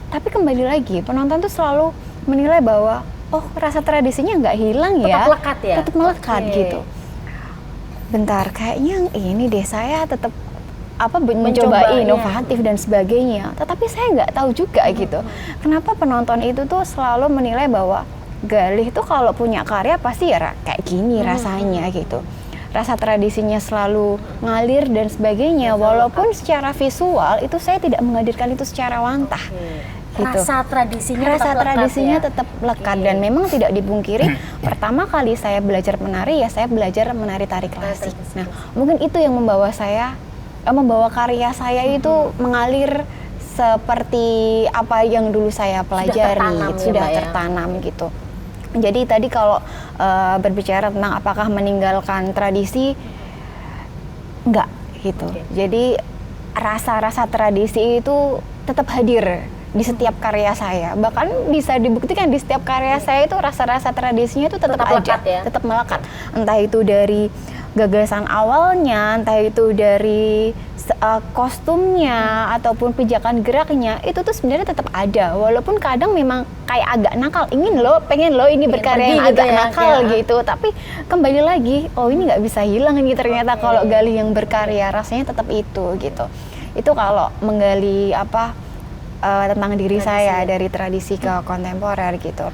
Tapi kembali lagi, penonton tuh selalu menilai bahwa oh rasa tradisinya nggak hilang ya, tetap lekat ya, tetap melekat gitu. Bentar, kayaknya yang ini deh saya tetap mencoba inovatif dan sebagainya. Tetapi saya nggak tahu juga gitu. Kenapa penonton itu tuh selalu menilai bahwa Galih tuh kalau punya karya pasti ya kayak gini rasanya gitu. Rasa tradisinya selalu ngalir dan sebagainya, walaupun secara visual itu saya tidak menghadirkan itu secara wantah. Gitu. Rasa tradisinya tetap lekat dan memang tidak dipungkiri. Pertama kali saya belajar menari ya saya belajar menari tari klasik. Nah, mungkin itu yang membawa karya saya itu mengalir seperti apa yang dulu saya pelajari, sudah tertanam gitu. Jadi tadi kalau berbicara tentang apakah meninggalkan tradisi, enggak gitu. Jadi rasa-rasa tradisi itu tetap hadir di setiap karya saya. Bahkan bisa dibuktikan di setiap karya saya itu rasa-rasa tradisinya itu tetap ada, melekat ya? Tetap melekat. Entah itu dari gagasan awalnya, entah itu dari kostumnya ataupun pijakan geraknya, itu tuh sebenarnya tetap ada. Walaupun kadang memang kayak agak nakal, pengen lo ini berkarya yang agak nakal gitu. Tapi kembali lagi, oh ini nggak bisa hilang ini ternyata kalau Galih yang berkarya rasanya tetap itu gitu. Itu kalau menggali tentang diri saya dari tradisi ke kontemporer gitu.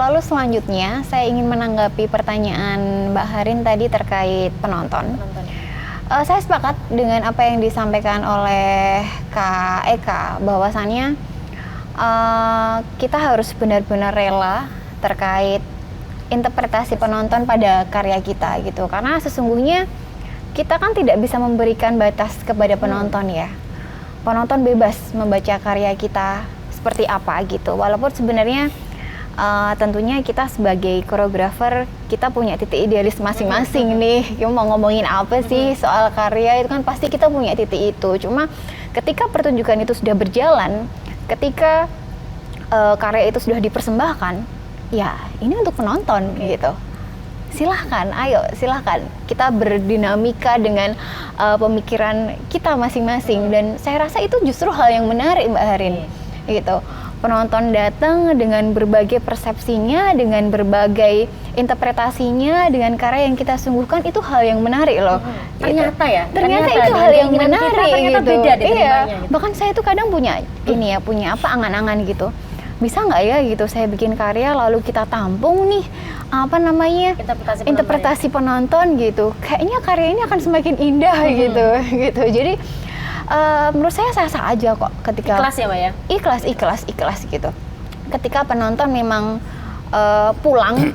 Lalu selanjutnya saya ingin menanggapi pertanyaan Mbak Harin tadi terkait penonton. Saya sepakat dengan apa yang disampaikan oleh Kak Eka, bahwasannya kita harus benar-benar rela terkait interpretasi penonton pada karya kita gitu. Karena sesungguhnya kita kan tidak bisa memberikan batas kepada penonton ya. Penonton bebas membaca karya kita seperti apa gitu. Walaupun sebenarnya tentunya kita sebagai koreografer kita punya titik idealis masing-masing nih. Kita mau ngomongin apa sih soal karya itu kan pasti kita punya titik itu. Cuma ketika pertunjukan itu sudah berjalan, ketika karya itu sudah dipersembahkan, ya ini untuk penonton gitu. Silahkan, ayo silahkan kita berdinamika dengan pemikiran kita masing-masing dan saya rasa itu justru hal yang menarik Mbak Harin gitu. penonton datang dengan berbagai persepsinya, dengan berbagai interpretasinya, dengan karya yang kita sungguhkan, itu hal yang menarik loh. Ternyata ya, Ternyata itu dengan hal yang keinginan kita menarik ternyata gitu. beda diterimanya Iya. gitu. Bahkan saya tuh kadang punya ini ya, punya apa angan-angan gitu. Bisa nggak ya gitu saya bikin karya lalu kita tampung nih apa namanya interpretasi penonton gitu. Kayaknya karya ini akan semakin indah gitu gitu. Jadi menurut saya sah-sah aja kok ketika Ikhlas ya Mbak ya? ikhlas gitu. Ketika penonton memang pulang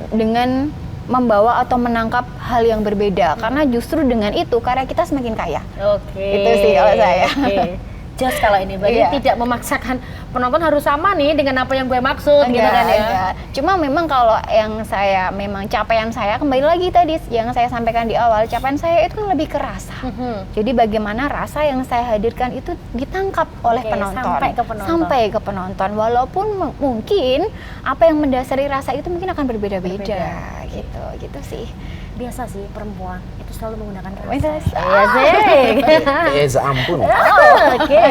dengan membawa atau menangkap hal yang berbeda, karena justru dengan itu karya kita semakin kaya. Oke. Itu sih kalau saya. Oke. Just kalau ini berarti Iya. tidak memaksakan penonton harus sama nih dengan apa yang gue maksud gitu kan ya. Enggak. Cuma memang kalau yang saya memang capaian saya kembali lagi tadi yang saya sampaikan di awal, capaian saya itu kan lebih ke rasa. Jadi bagaimana rasa yang saya hadirkan itu ditangkap oleh Oke, penonton. sampai ke penonton. Sampai ke penonton. Walaupun mungkin apa yang mendasari rasa itu mungkin akan berbeda-beda gitu. Gitu sih. Biasa sih perempuan itu selalu menggunakan rasa. Rasa. Iya sih. Ampun. Oke.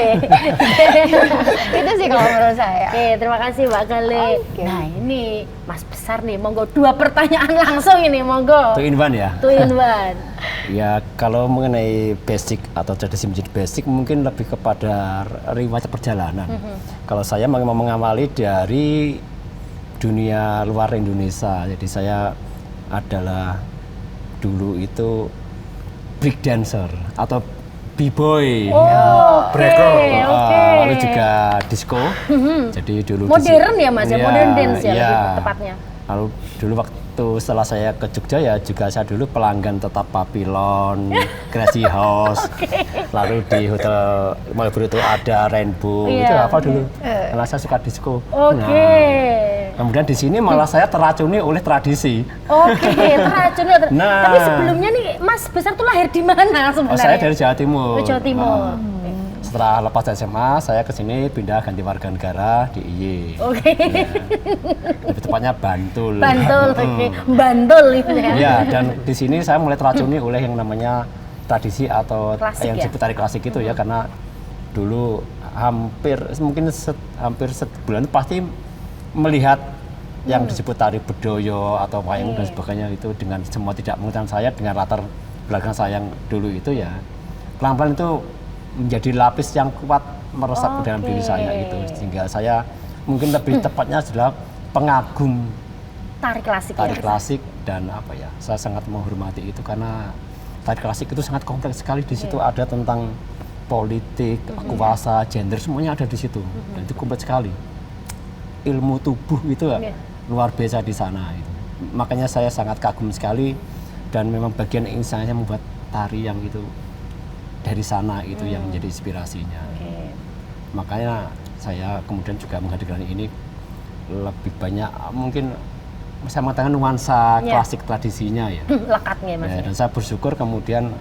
Itu sih kalau menurut saya. Oke, terima kasih Mbak Gale. Oke. Nah ini Mas Besar nih, monggo 2 pertanyaan langsung ini, monggo. Two in one ya. 2 in 1. Ya kalau mengenai basic atau tradisi menjadi basic mungkin lebih kepada riwayat perjalanan. Kalau saya mau mengawali dari dunia luar Indonesia, jadi saya adalah dulu itu break dancer atau b-boy, Breaker. lalu juga disco. Jadi dulu Modern ya Mas ya, Iya, modern dance ya iya. lebih tepatnya. Lalu dulu waktu setelah saya ke Jogja ya juga saya dulu pelanggan tetap Papillon, Crazy House. Lalu di Hotel Malibu itu ada Rainbow. Iya. Itu apa dulu? Karena saya suka disco. Oke. Kemudian di sini malah saya teracuni oleh tradisi. Oke, teracun ya. Nah. Tapi sebelumnya nih Mas Besar tuh lahir di mana sebenarnya? Oh, saya dari Jawa Timur. Oh, Jawa Timur. Setelah lepas dari SMA, saya ke sini pindah ganti warga negara di IY. Oke. Lebih tepatnya Bantul. Bantul, oke. Bantul itu ya. Iya, dan di sini saya mulai teracuni oleh yang namanya tradisi atau Klasik yang ya? disebut tari klasik itu ya, karena dulu hampir hampir sebulan pasti melihat yang disebut tari bedoyo atau wayang dan sebagainya itu dengan semua tidak mengetahui saya dengan latar belakang saya yang dulu itu ya pelan-pelan itu menjadi lapis yang kuat meresap ke dalam diri saya itu sehingga saya mungkin lebih tepatnya adalah pengagum Tari klasik tari ya. klasik dan apa ya saya sangat menghormati itu karena tari klasik itu sangat kompleks sekali di situ ada tentang politik, kuasa, gender semuanya ada di situ dan itu kompleks sekali ilmu tubuh itu luar biasa di sana itu. Makanya saya sangat kagum sekali dan memang bagian ingin saya membuat tari yang itu dari sana itu yang menjadi inspirasinya. Makanya saya kemudian juga menghadirkan ini lebih banyak mungkin saya mengatakan nuansa klasik tradisinya ya. Lekatnya Mas. Ya, dan saya bersyukur kemudian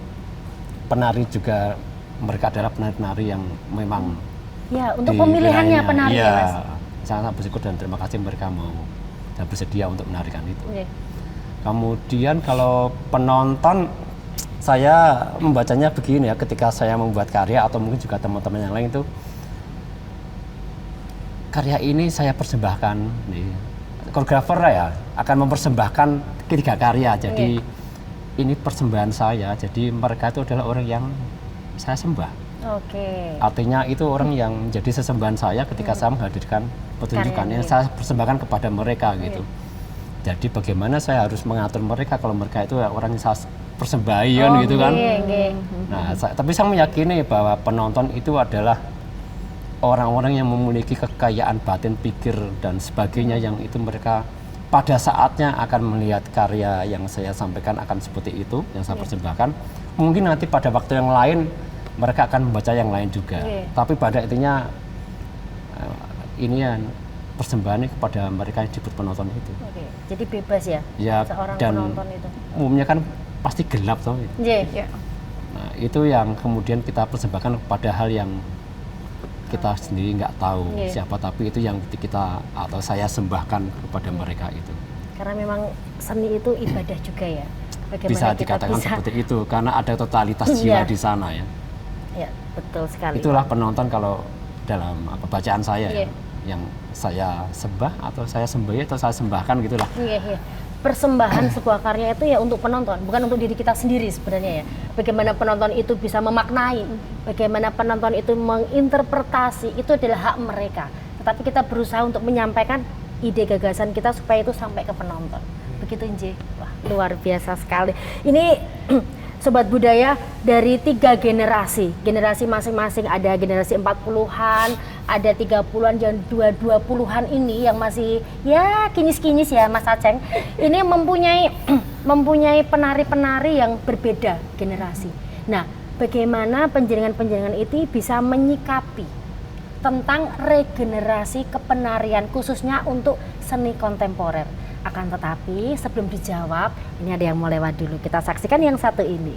penari juga mereka adalah penari-penari yang memang Ya, untuk pemilihannya penari ya Mas. Saya sangat bersyukur dan terima kasih mereka mau dan bersedia untuk menarikan itu. Oke. Kemudian kalau penonton saya membacanya begini ya ketika saya membuat karya atau mungkin juga teman-teman yang lain itu karya ini saya persembahkan nih koreografer ya akan mempersembahkan ketiga karya jadi ini persembahan saya jadi mereka itu adalah orang yang saya sembah. Oke. Artinya itu orang yang menjadi sesembahan saya ketika saya menghadirkan pertunjukan yang saya persembahkan kepada mereka gitu. Jadi bagaimana saya harus mengatur mereka kalau mereka itu orang yang saya persembahan gitu kan. Nah, tapi saya meyakini bahwa penonton itu adalah orang-orang yang memiliki kekayaan batin pikir dan sebagainya yang itu mereka pada saatnya akan melihat karya yang saya sampaikan akan seperti itu yang saya persembahkan. Mungkin nanti pada waktu yang lain mereka akan membaca yang lain juga. Tapi pada intinya ini ya persembahan kepada mereka yang disebut penonton itu. Oke. Jadi bebas ya, Ya seorang dan penonton itu. umumnya kan pasti gelap toh. Iya. Nah, itu yang kemudian kita persembahkan kepada hal yang kita sendiri nggak tahu siapa tapi itu yang kita atau saya sembahkan kepada mereka itu. Karena memang seni itu ibadah juga ya. Bagaimana Bisa kita dikatakan bisa, seperti itu karena ada totalitas jiwa di sana ya. Ya, betul sekali. Itulah penonton kalau dalam bacaan saya ya. yang saya sembah atau saya sembahi atau saya sembahkan gitulah. Iya. Persembahan sebuah karya itu ya untuk penonton, bukan untuk diri kita sendiri sebenarnya ya. Bagaimana penonton itu bisa memaknai, bagaimana penonton itu menginterpretasi, itu adalah hak mereka. Tetapi kita berusaha untuk menyampaikan ide gagasan kita supaya itu sampai ke penonton. Begitu Nj. Wah, luar biasa sekali. Ini Sobat Budaya dari 3 generasi masing-masing, ada generasi 40-an, ada 30-an dan 20-an ini yang masih ya kinyis-kinyis ya Mas Aceng. Ini mempunyai penari-penari yang berbeda generasi. Nah, bagaimana penjaringan-penjaringan itu bisa menyikapi tentang regenerasi kepenarian khususnya untuk seni kontemporer. Akan tetapi sebelum dijawab, ini ada yang mau lewat dulu. Kita saksikan yang satu ini.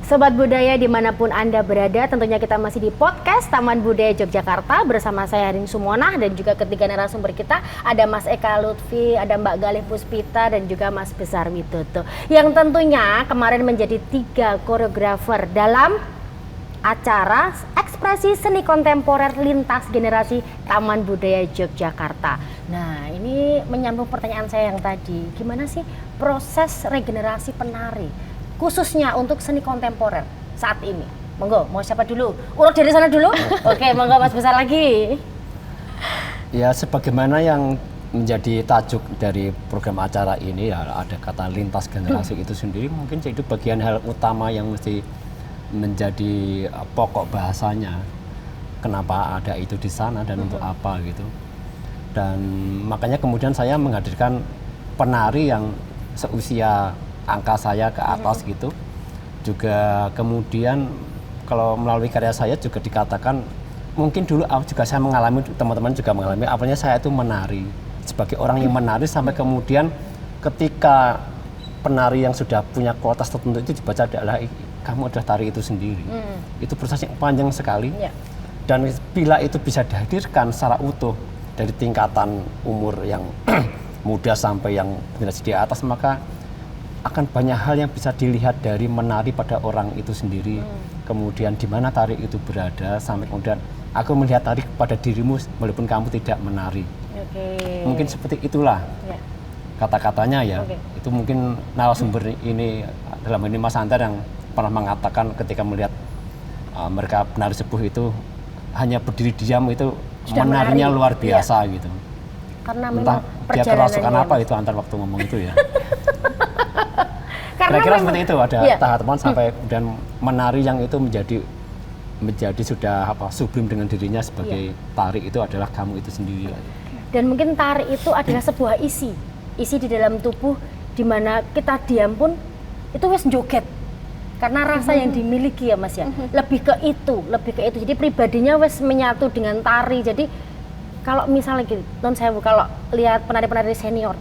Sobat Budaya dimanapun Anda berada, tentunya kita masih di podcast Taman Budaya Yogyakarta bersama saya Harin Sumonah dan juga ketiga narasumber kita ada Mas Eka Lutfi, ada Mbak Galih Puspita dan juga Mas Besar Widodo yang tentunya kemarin menjadi 3 koreografer dalam acara ekspresi seni kontemporer lintas generasi Taman Budaya Yogyakarta. Nah, ini menyambung pertanyaan saya yang tadi, gimana sih proses regenerasi penari khususnya untuk seni kontemporer saat ini? Monggo, mau siapa dulu? Urut dari sana dulu. Oke, monggo Mas Besar lagi. Ya, sebagaimana yang menjadi tajuk dari program acara ini ya ada kata lintas generasi itu sendiri, mungkin itu bagian hal utama yang mesti menjadi pokok bahasanya. Kenapa ada itu di sana dan untuk apa gitu. Dan makanya kemudian saya menghadirkan penari yang seusia angka saya ke atas gitu. Juga kemudian kalau melalui karya saya juga dikatakan mungkin dulu juga saya mengalami, teman-teman juga mengalami, awalnya saya itu menari sebagai orang yang menari sampai kemudian ketika penari yang sudah punya kualitas tertentu itu dibaca adalah kamu adalah tari itu sendiri. Itu proses yang panjang sekali. Dan bila itu bisa dihadirkan secara utuh dari tingkatan umur yang muda sampai yang generasi di atas, maka akan banyak hal yang bisa dilihat dari menari pada orang itu sendiri. Kemudian di mana tari itu berada sampai kemudian aku melihat tari pada dirimu walaupun kamu tidak menari. Mungkin seperti itulah kata-katanya ya. Itu mungkin narasumber ini dalam ini Mas Antar yang pernah mengatakan ketika melihat mereka penari sepuh itu hanya berdiri diam itu sudah menarinya luar biasa gitu. Karena entah dia kerasukan apa itu Antar waktu ngomong itu ya. Kira-kira seperti itu ada tahapan sampai kemudian menari yang itu menjadi sudah sublim dengan dirinya sebagai tari itu adalah kamu itu sendiri. Dan mungkin tari itu adalah sebuah isi di dalam tubuh di mana kita diam pun itu wes joget. Karena rasa yang dimiliki ya Mas ya, lebih ke itu. Jadi pribadinya wes menyatu dengan tari. Jadi kalau misalnya gitu, kalau lihat penari-penari senior,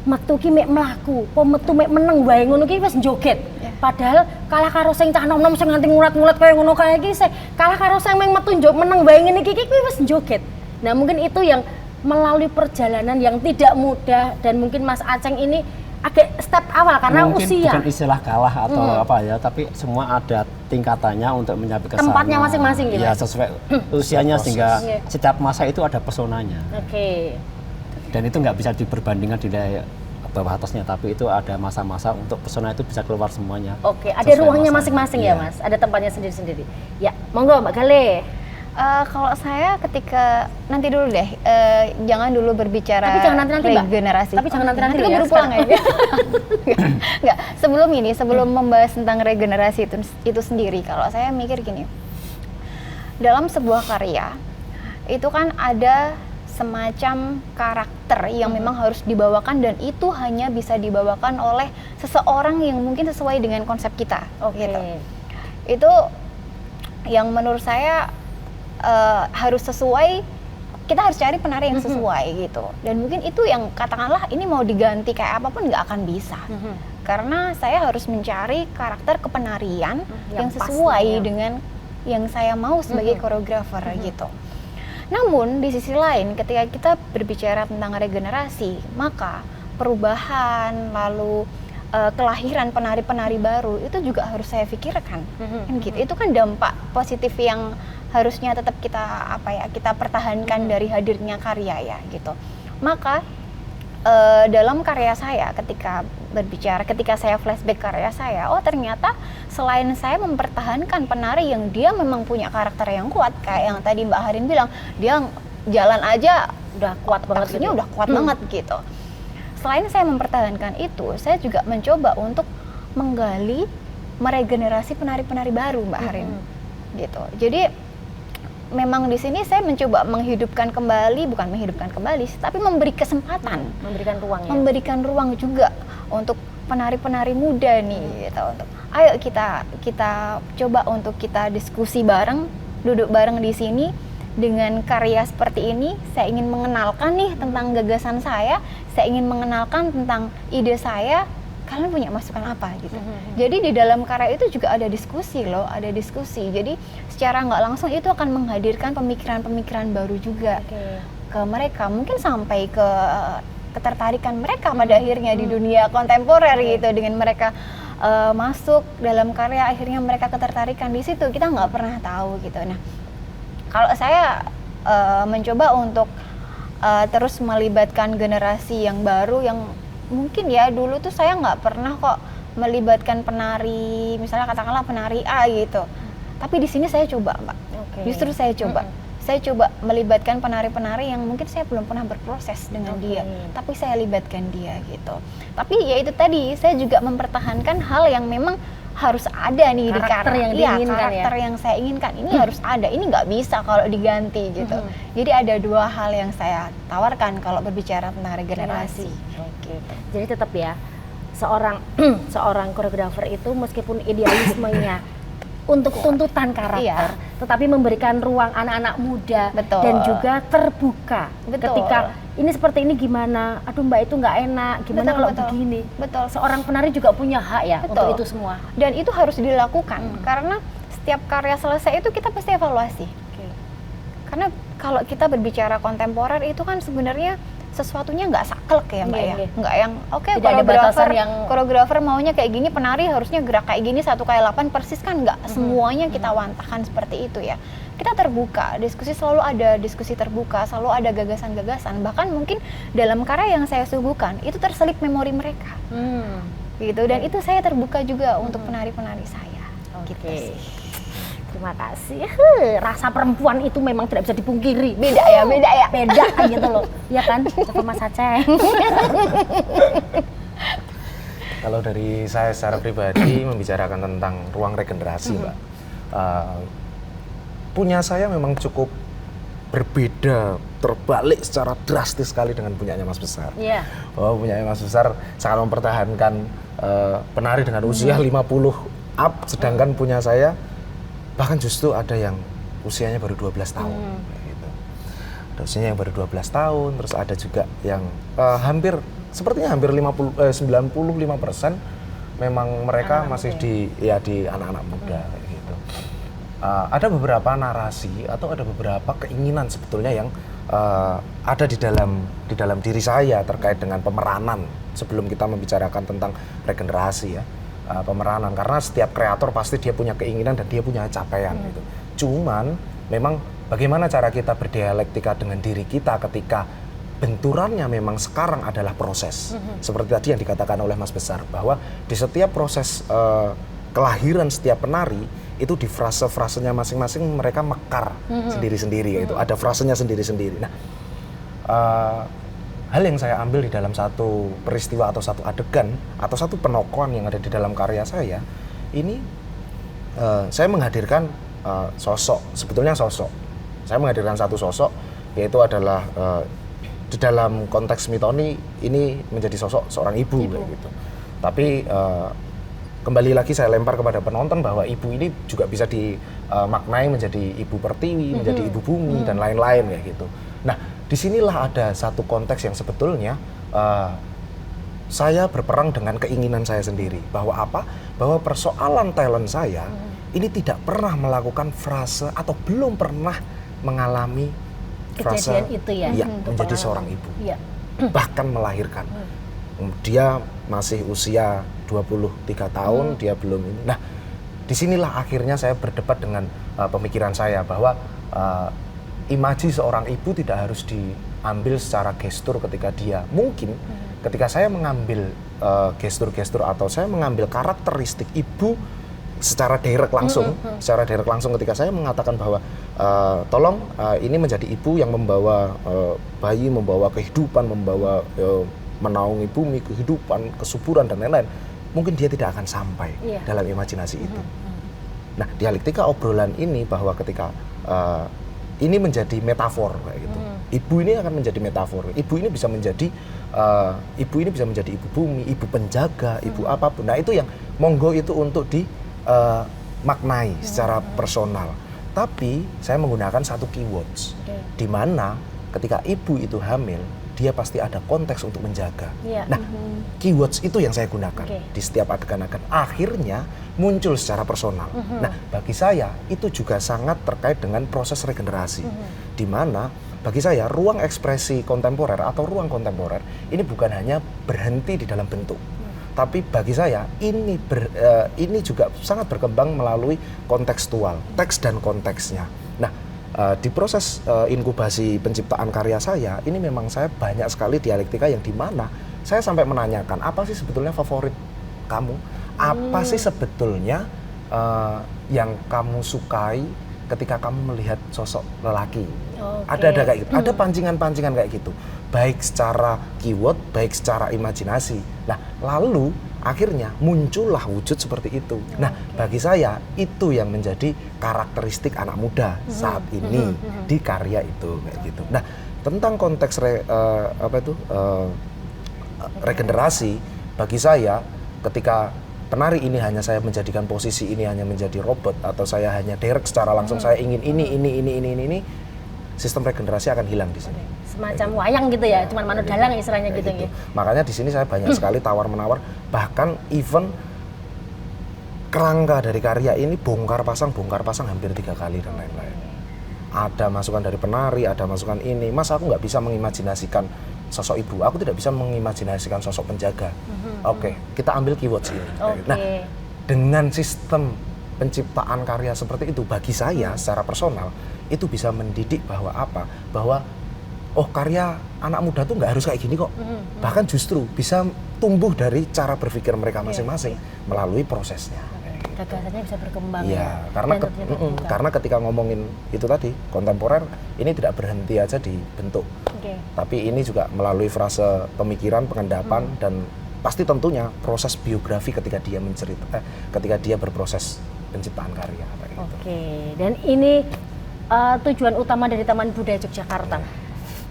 metu ki mek mlaku, po metu mek meneng wae ngono ki wis joget. Padahal kalah karo sing cah nom-nom sing nganti ngulat-ngulat kaya ngono kae iki kalah karo sing meneng wae ngene iki wis joget. Nah, mungkin itu yang melalui perjalanan yang tidak mudah dan mungkin Mas Aceng ini agak step awal karena mungkin usia. Bukan istilah kalah atau apa ya, tapi semua ada tingkatannya untuk mencapai ke sana. Tempatnya masing-masing gitu. Ya, sesuai usianya sehingga setiap masa itu ada pesonanya. Dan itu nggak bisa diperbandingkan di bawah atasnya, tapi itu ada masa-masa untuk pesona itu bisa keluar semuanya. Ada ruangnya masing-masing ya Mas, ada tempatnya sendiri-sendiri. Ya, monggo Mbak Galih. Kalau saya ketika nanti dulu deh, jangan dulu berbicara tapi jangan nanti regenerasi. Tapi jangan nanti ya. Baru pulang ya. Enggak, sebelum membahas tentang regenerasi itu sendiri, kalau saya mikir gini, dalam sebuah karya itu kan ada semacam karakter yang memang harus dibawakan dan itu hanya bisa dibawakan oleh seseorang yang mungkin sesuai dengan konsep kita. Gitu. Itu yang menurut saya harus sesuai, kita harus cari penari yang sesuai gitu. Dan mungkin itu yang katakanlah ini mau diganti kayak apapun nggak akan bisa. Karena saya harus mencari karakter kepenarian yang sesuai dengan yang saya mau sebagai koreografer gitu. Namun di sisi lain ketika kita berbicara tentang regenerasi, maka perubahan lalu kelahiran penari-penari baru itu juga harus saya pikirkan. Gitu. Itu kan dampak positif yang harusnya tetap kita pertahankan dari hadirnya karya ya gitu. Maka dalam karya saya ketika saya flashback karya saya, oh ternyata selain saya mempertahankan penari yang dia memang punya karakter yang kuat, kayak yang tadi Mbak Harin bilang, dia jalan aja udah kuat banget gitu. Udah kuat banget gitu. Selain saya mempertahankan itu, saya juga mencoba untuk menggali, meregenerasi penari-penari baru Mbak Harin. Gitu. Jadi memang di sini saya mencoba menghidupkan kembali, bukan menghidupkan kembali, tapi memberi kesempatan, memberikan ruang juga untuk penari-penari muda nih, gitu. Untuk ayo kita coba untuk kita diskusi bareng, duduk bareng di sini dengan karya seperti ini. Saya ingin mengenalkan nih tentang gagasan saya ingin mengenalkan tentang ide saya, kalian punya masukan apa gitu. Jadi di dalam karya itu juga ada diskusi loh, ada diskusi. Jadi secara nggak langsung itu akan menghadirkan pemikiran-pemikiran baru juga ke mereka, mungkin sampai ke ketertarikan mereka pada akhirnya di dunia kontemporer gitu, dengan mereka masuk dalam karya, akhirnya mereka ketertarikan di situ, kita nggak pernah tahu gitu. Nah, kalau saya mencoba untuk terus melibatkan generasi yang baru, yang mungkin ya dulu tuh saya nggak pernah kok melibatkan penari, misalnya katakanlah penari A gitu, tapi di sini saya coba Mbak, justru saya coba. Saya coba melibatkan penari-penari yang mungkin saya belum pernah berproses dengan dia, tapi saya libatkan dia gitu. Tapi ya itu tadi, saya juga mempertahankan hal yang memang harus ada nih Karakter di yang iya, diinginkan karakter yang saya inginkan ini harus ada, ini nggak bisa kalau diganti gitu. Jadi ada dua hal yang saya tawarkan kalau berbicara penari generasi. Oke. Jadi tetap ya, seorang koreografer itu meskipun idealismenya untuk tuntutan karakter, tetapi memberikan ruang anak-anak muda dan juga terbuka. Ketika ini seperti ini gimana, aduh Mbak itu nggak enak, gimana kalau begini. Seorang penari juga punya hak ya untuk itu semua. Dan itu harus dilakukan karena setiap karya selesai itu kita pasti evaluasi. Karena kalau kita berbicara kontemporer itu kan sebenarnya sesuatunya nggak saklek ya Mbak ya, nggak yang koreografer maunya kayak gini, penari harusnya gerak kayak gini 1/8 persis kan, nggak semuanya kita wantahkan seperti itu ya. Kita terbuka, diskusi selalu ada, diskusi terbuka, selalu ada gagasan-gagasan, bahkan mungkin dalam karya yang saya suguhkan itu terselip memori mereka, gitu, dan itu saya terbuka juga untuk penari-penari saya, gitu sih. Terima kasih. Rasa perempuan itu memang tidak bisa dipungkiri. Beda gitu loh. Iya kan? Coba Mas Aceh. Kalau dari saya secara pribadi membicarakan tentang ruang regenerasi, Mbak. Punya saya memang cukup berbeda, terbalik secara drastis sekali dengan punyanya Mas Besar. Iya. Oh, punyanya Mas Besar sangat mempertahankan penari dengan usia 50 up, sedangkan punya saya bahkan justru ada yang usianya baru 12 tahun gitu. Ada usianya yang baru 12 tahun, terus ada juga yang sepertinya hampir 95% memang mereka anak masih di anak-anak muda kayak gitu. Ada beberapa narasi atau ada beberapa keinginan sebetulnya yang ada di dalam diri saya terkait dengan pemeranan sebelum kita membicarakan tentang regenerasi ya. Pemeranan, karena setiap kreator pasti dia punya keinginan dan dia punya capaian gitu. Cuman memang bagaimana cara kita berdialektika dengan diri kita ketika benturannya memang sekarang adalah proses. Seperti tadi yang dikatakan oleh Mas Besar bahwa di setiap proses kelahiran setiap penari itu di frase-frasenya masing-masing mereka mekar sendiri-sendiri gitu. Ada frasenya sendiri-sendiri. Nah, hal yang saya ambil di dalam satu peristiwa atau satu adegan atau satu penokohan yang ada di dalam karya saya ini, saya menghadirkan sebetulnya sosok. Saya menghadirkan satu sosok, yaitu adalah di dalam konteks mitoni ini menjadi sosok seorang ibu. Kayak gitu. Tapi kembali lagi saya lempar kepada penonton bahwa ibu ini juga bisa dimaknai menjadi ibu pertiwi, menjadi ibu bumi dan lain-lain kayak gitu. Nah, disinilah ada satu konteks yang sebetulnya saya berperang dengan keinginan saya sendiri bahwa bahwa persoalan talent saya ini tidak pernah melakukan frase atau belum pernah mengalami frase kejadian itu ya, menjadi seorang ibu, bahkan melahirkan. Dia masih usia 23 tahun, dia belum ini. Nah, disinilah akhirnya saya berdebat dengan pemikiran saya bahwa imaji seorang ibu tidak harus diambil secara gestur ketika dia mungkin ketika saya mengambil gestur-gestur atau saya mengambil karakteristik ibu secara direct langsung, ketika saya mengatakan bahwa tolong ini menjadi ibu yang membawa bayi, membawa kehidupan, membawa menaungi bumi, kehidupan, kesuburan dan lain-lain, mungkin dia tidak akan sampai dalam imajinasi itu. Nah, dialektika obrolan ini bahwa ketika ini menjadi metafor kayak gitu. Ibu ini akan menjadi metafor. Ibu ini bisa menjadi ibu bumi, ibu penjaga, ibu apapun. Nah, itu yang monggo itu untuk dimaknai secara personal. Tapi saya menggunakan satu keywords di mana ketika ibu itu hamil, dia pasti ada konteks untuk menjaga. Iya. Nah, keywords itu yang saya gunakan Oke. di setiap adegan-adegan. Akhirnya muncul secara personal. Nah, bagi saya itu juga sangat terkait dengan proses regenerasi, di mana bagi saya ruang ekspresi kontemporer atau ruang kontemporer ini bukan hanya berhenti di dalam bentuk, tapi bagi saya ini juga sangat berkembang melalui kontekstual, teks dan konteksnya. Nah, di proses inkubasi penciptaan karya saya, ini memang saya banyak sekali dialektika yang dimana saya sampai menanyakan, apa sih sebetulnya favorit kamu? Apa sih sebetulnya yang kamu sukai ketika kamu melihat sosok lelaki? Ada kayak gitu, ada pancingan-pancingan kayak gitu, baik secara keyword, baik secara imajinasi. Nah, lalu akhirnya muncullah wujud seperti itu. Nah, bagi saya itu yang menjadi karakteristik anak muda saat ini di karya itu kayak gitu. Nah, tentang konteks regenerasi, bagi saya ketika penari ini hanya saya menjadikan posisi ini hanya menjadi robot atau saya hanya direct secara langsung saya ingin ini, sistem regenerasi akan hilang di sini. Semacam wayang gitu ya, cuman manut dalang istilahnya gitu ya. Makanya di sini saya banyak sekali tawar-menawar, bahkan even kerangka dari karya ini bongkar pasang hampir 3 kali dan lain-lain. Ada masukan dari penari, ada masukan ini. Mas, aku nggak bisa mengimajinasikan sosok ibu, aku tidak bisa mengimajinasikan sosok penjaga. Oke, kita ambil keyword ini. Nah, dengan sistem penciptaan karya seperti itu, bagi saya secara personal itu bisa mendidik bahwa apa? Bahwa oh, karya anak muda tuh nggak harus kayak gini kok. Bahkan justru bisa tumbuh dari cara berpikir mereka masing-masing melalui prosesnya. Gagasannya bisa berkembang. Iya, karena ketika ngomongin itu tadi kontemporer, ini tidak berhenti aja di bentuk, tapi ini juga melalui frase pemikiran, pengendapan, dan pasti tentunya proses biografi ketika dia ketika dia berproses penciptaan karya. Oke, dan ini tujuan utama dari Taman Budaya Yogyakarta.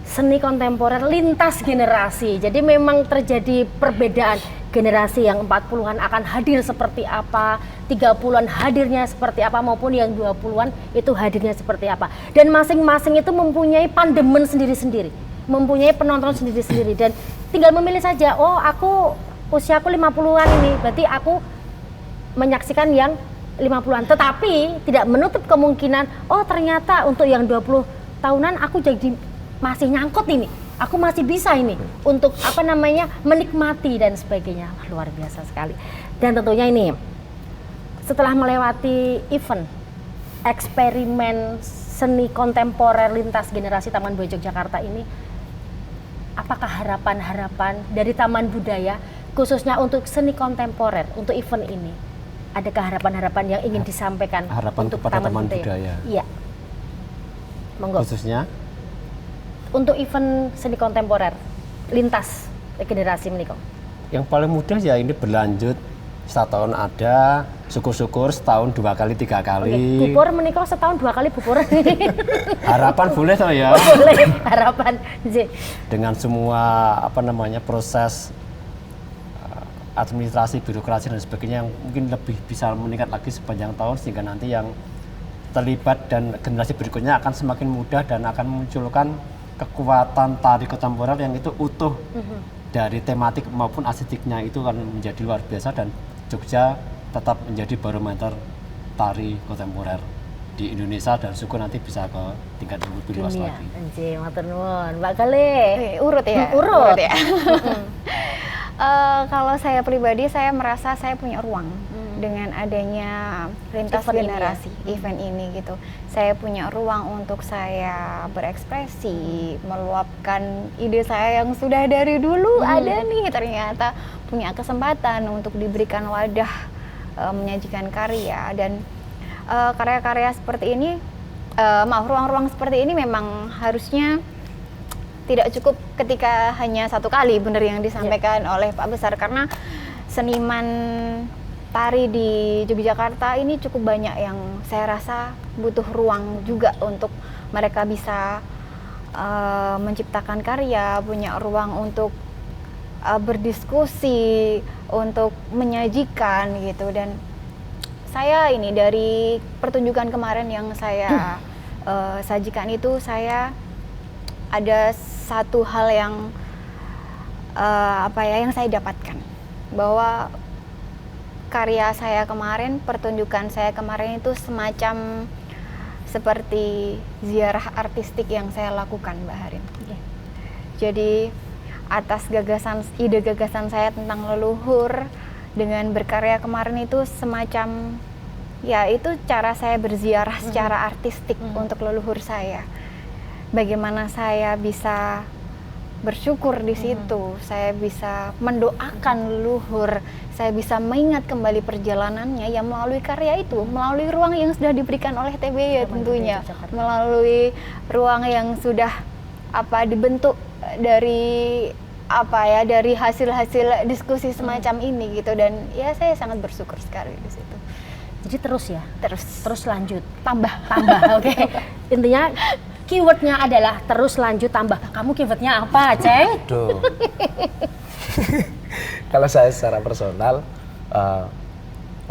Seni kontemporer lintas generasi. Jadi memang terjadi perbedaan generasi yang 40-an akan hadir seperti apa, 30-an hadirnya seperti apa, maupun yang 20-an itu hadirnya seperti apa. Dan masing-masing itu mempunyai pandemen sendiri-sendiri, mempunyai penonton sendiri-sendiri, dan tinggal memilih saja, oh aku usiaku 50-an ini, berarti aku menyaksikan yang 50-an. Tetapi tidak menutup kemungkinan, oh ternyata untuk yang 20 tahunan aku jadi masih nyangkut ini, aku masih bisa ini untuk menikmati dan sebagainya. Luar biasa sekali. Dan tentunya ini setelah melewati event eksperimen seni kontemporer lintas generasi Taman Budaya Yogyakarta ini, apakah harapan-harapan dari Taman Budaya khususnya untuk seni kontemporer untuk event ini? Adakah harapan-harapan yang ingin disampaikan untuk kepada Taman Budaya? Iya. Monggo. Khususnya untuk event seni kontemporer lintas generasi menikah. Yang paling mudah ya ini berlanjut, setahun ada, syukur-syukur setahun 2 kali 3 kali. Bubur menikah setahun 2 kali bubur. Harapan boleh toh ya. Boleh, harapan. Dengan semua proses administrasi, birokrasi dan sebagainya yang mungkin lebih bisa meningkat lagi sepanjang tahun, sehingga nanti yang terlibat dan generasi berikutnya akan semakin mudah dan akan memunculkan kekuatan tari kontemporer yang itu utuh dari tematik maupun estetiknya itu akan menjadi luar biasa, dan Jogja tetap menjadi barometer tari kontemporer di Indonesia, dan syukur nanti bisa ke tingkat yang lebih luas lagi. Anjir, matur nuwun. Mbak Kale. Urut ya. Urut ya. Kalau saya pribadi, saya merasa saya punya ruang dengan adanya lintas event generasi event ini gitu. Saya punya ruang untuk saya berekspresi, meluapkan ide saya yang sudah dari dulu ada nih, ternyata punya kesempatan untuk diberikan wadah menyajikan karya. Dan karya-karya seperti ini, ruang-ruang seperti ini memang harusnya tidak cukup ketika hanya 1 kali, benar yang disampaikan oleh Pak Besar, karena seniman tari di Yogyakarta ini cukup banyak yang saya rasa butuh ruang juga untuk mereka bisa menciptakan karya, punya ruang untuk berdiskusi, untuk menyajikan gitu. Dan saya ini dari pertunjukan kemarin yang saya sajikan itu, saya ada satu hal yang yang saya dapatkan, bahwa karya saya kemarin, pertunjukan saya kemarin itu semacam seperti ziarah artistik yang saya lakukan, Mbak Harin. Jadi atas ide gagasan saya tentang leluhur dengan berkarya kemarin itu semacam, ya itu cara saya berziarah secara artistik untuk leluhur saya. Bagaimana saya bisa bersyukur di situ, saya bisa mendoakan leluhur, saya bisa mengingat kembali perjalanannya ya melalui karya itu, melalui ruang yang sudah diberikan oleh TBY tentunya, melalui ruang yang sudah dibentuk dari dari hasil-hasil diskusi semacam ini gitu, dan ya saya sangat bersyukur sekali di situ. Jadi terus ya, terus lanjut, tambah, oke. Intinya keywordnya adalah terus lanjut tambah. Kamu keywordnya apa, Ceng? Aduh. Kalau saya secara personal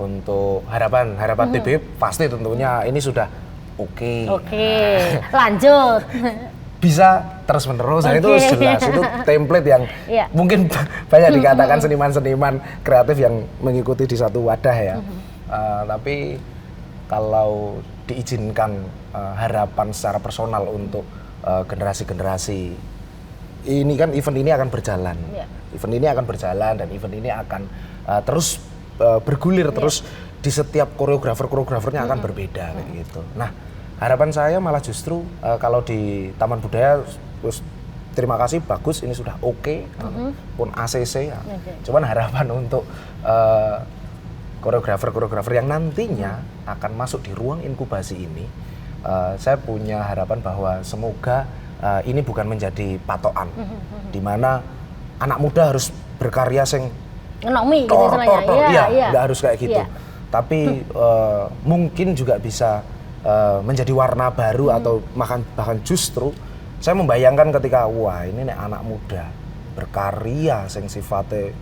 untuk harapan TBY pasti tentunya ini sudah oke. Lanjut. Bisa terus menerus, itu jelas itu template yang mungkin banyak dikatakan seniman-seniman kreatif yang mengikuti di satu wadah ya. Tapi kalau diizinkan harapan secara personal untuk generasi-generasi ini kan event ini akan berjalan, event ini akan berjalan dan event ini akan terus bergulir terus di setiap koreografernya akan berbeda kayak gitu. Nah, harapan saya malah justru kalau di Taman Budaya, terima kasih, bagus, ini sudah oke, pun ACC ya. Cuman harapan untuk koreografer yang nantinya akan masuk di ruang inkubasi ini, saya punya harapan bahwa semoga ini bukan menjadi patokan, di mana anak muda harus berkarya sing ngenomi gitu istilahnya. Nggak harus kayak gitu. Tapi mungkin juga bisa menjadi warna baru atau bahkan justru saya membayangkan ketika wah ini nek anak muda berkarya sing sifatnya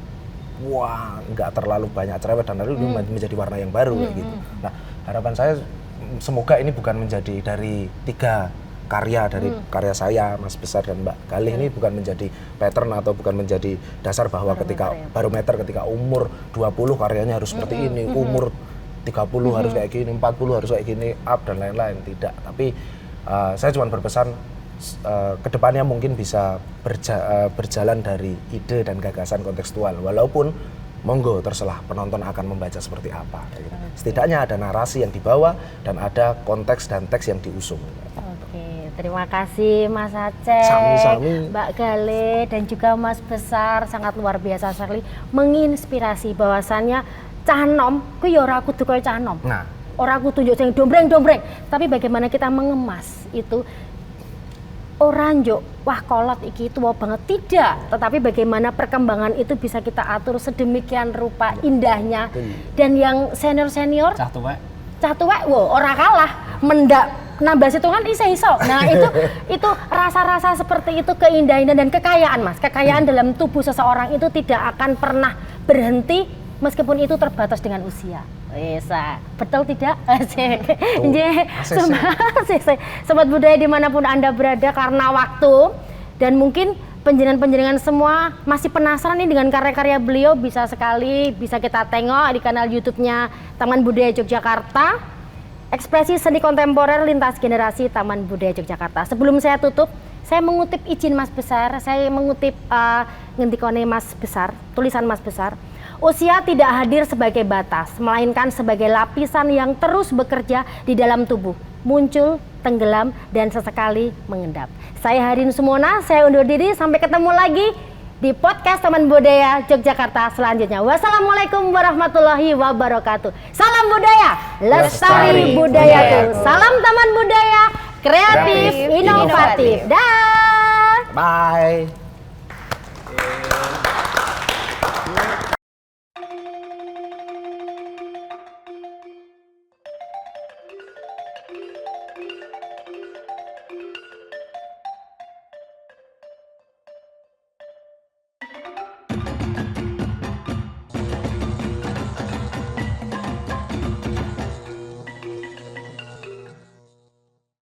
nggak terlalu banyak cerewet dan lalu menjadi warna yang baru kayak gitu. Nah, harapan saya semoga ini bukan menjadi dari 3 karya dari karya saya, Mas Besar dan Mbak Galih ini bukan menjadi pattern atau bukan menjadi dasar bahwa barometer ketika umur 20 karyanya harus seperti ini, umur 30 harus kayak gini, 40 harus kayak gini, up dan lain-lain. Tidak, tapi saya cuma berpesan kedepannya mungkin bisa berjalan dari ide dan gagasan kontekstual, walaupun monggo terserah penonton akan membaca seperti apa. Setidaknya ada narasi yang dibawa dan ada konteks dan teks yang diusung. Oke, terima kasih Mas Aceh, Sami-sami. Mbak Galih dan juga Mas Besar, sangat luar biasa sekali menginspirasi bahwasannya cah nom ku ya ora kudu kaya cah nom. Nah, ora kudu tunjuk sing dombreng-dombreng, tapi bagaimana kita mengemas itu orang njuk wah kolot iki tua banget, tidak, tetapi bagaimana perkembangan itu bisa kita atur sedemikian rupa indahnya. Dan yang senior Cah tuwek wo ora kalah, mendak nambah hitungan iso. Nah, itu rasa-rasa seperti itu, keindahan dan kekayaan, Mas. Kekayaan dalam tubuh seseorang itu tidak akan pernah berhenti meskipun itu terbatas dengan usia. Betul tidak? Sobat Budaya dimanapun Anda berada, karena waktu dan mungkin penjenengan semua masih penasaran nih dengan karya-karya beliau, bisa kita tengok di kanal YouTube-nya Taman Budaya Yogyakarta, Ekspresi Seni Kontemporer Lintas Generasi Taman Budaya Yogyakarta. Sebelum saya tutup, saya mengutip izin Mas Besar, saya mengutip ngendikone Mas Besar, tulisan Mas Besar. Usia tidak hadir sebagai batas, melainkan sebagai lapisan yang terus bekerja di dalam tubuh, muncul, tenggelam, dan sesekali mengendap. Saya Harin Sumona, saya undur diri, sampai ketemu lagi di podcast Taman Budaya Yogyakarta selanjutnya. Wassalamualaikum warahmatullahi wabarakatuh. Salam budaya, lestari budayaku. Salam Taman Budaya, kreatif, inovatif. Dah. bye.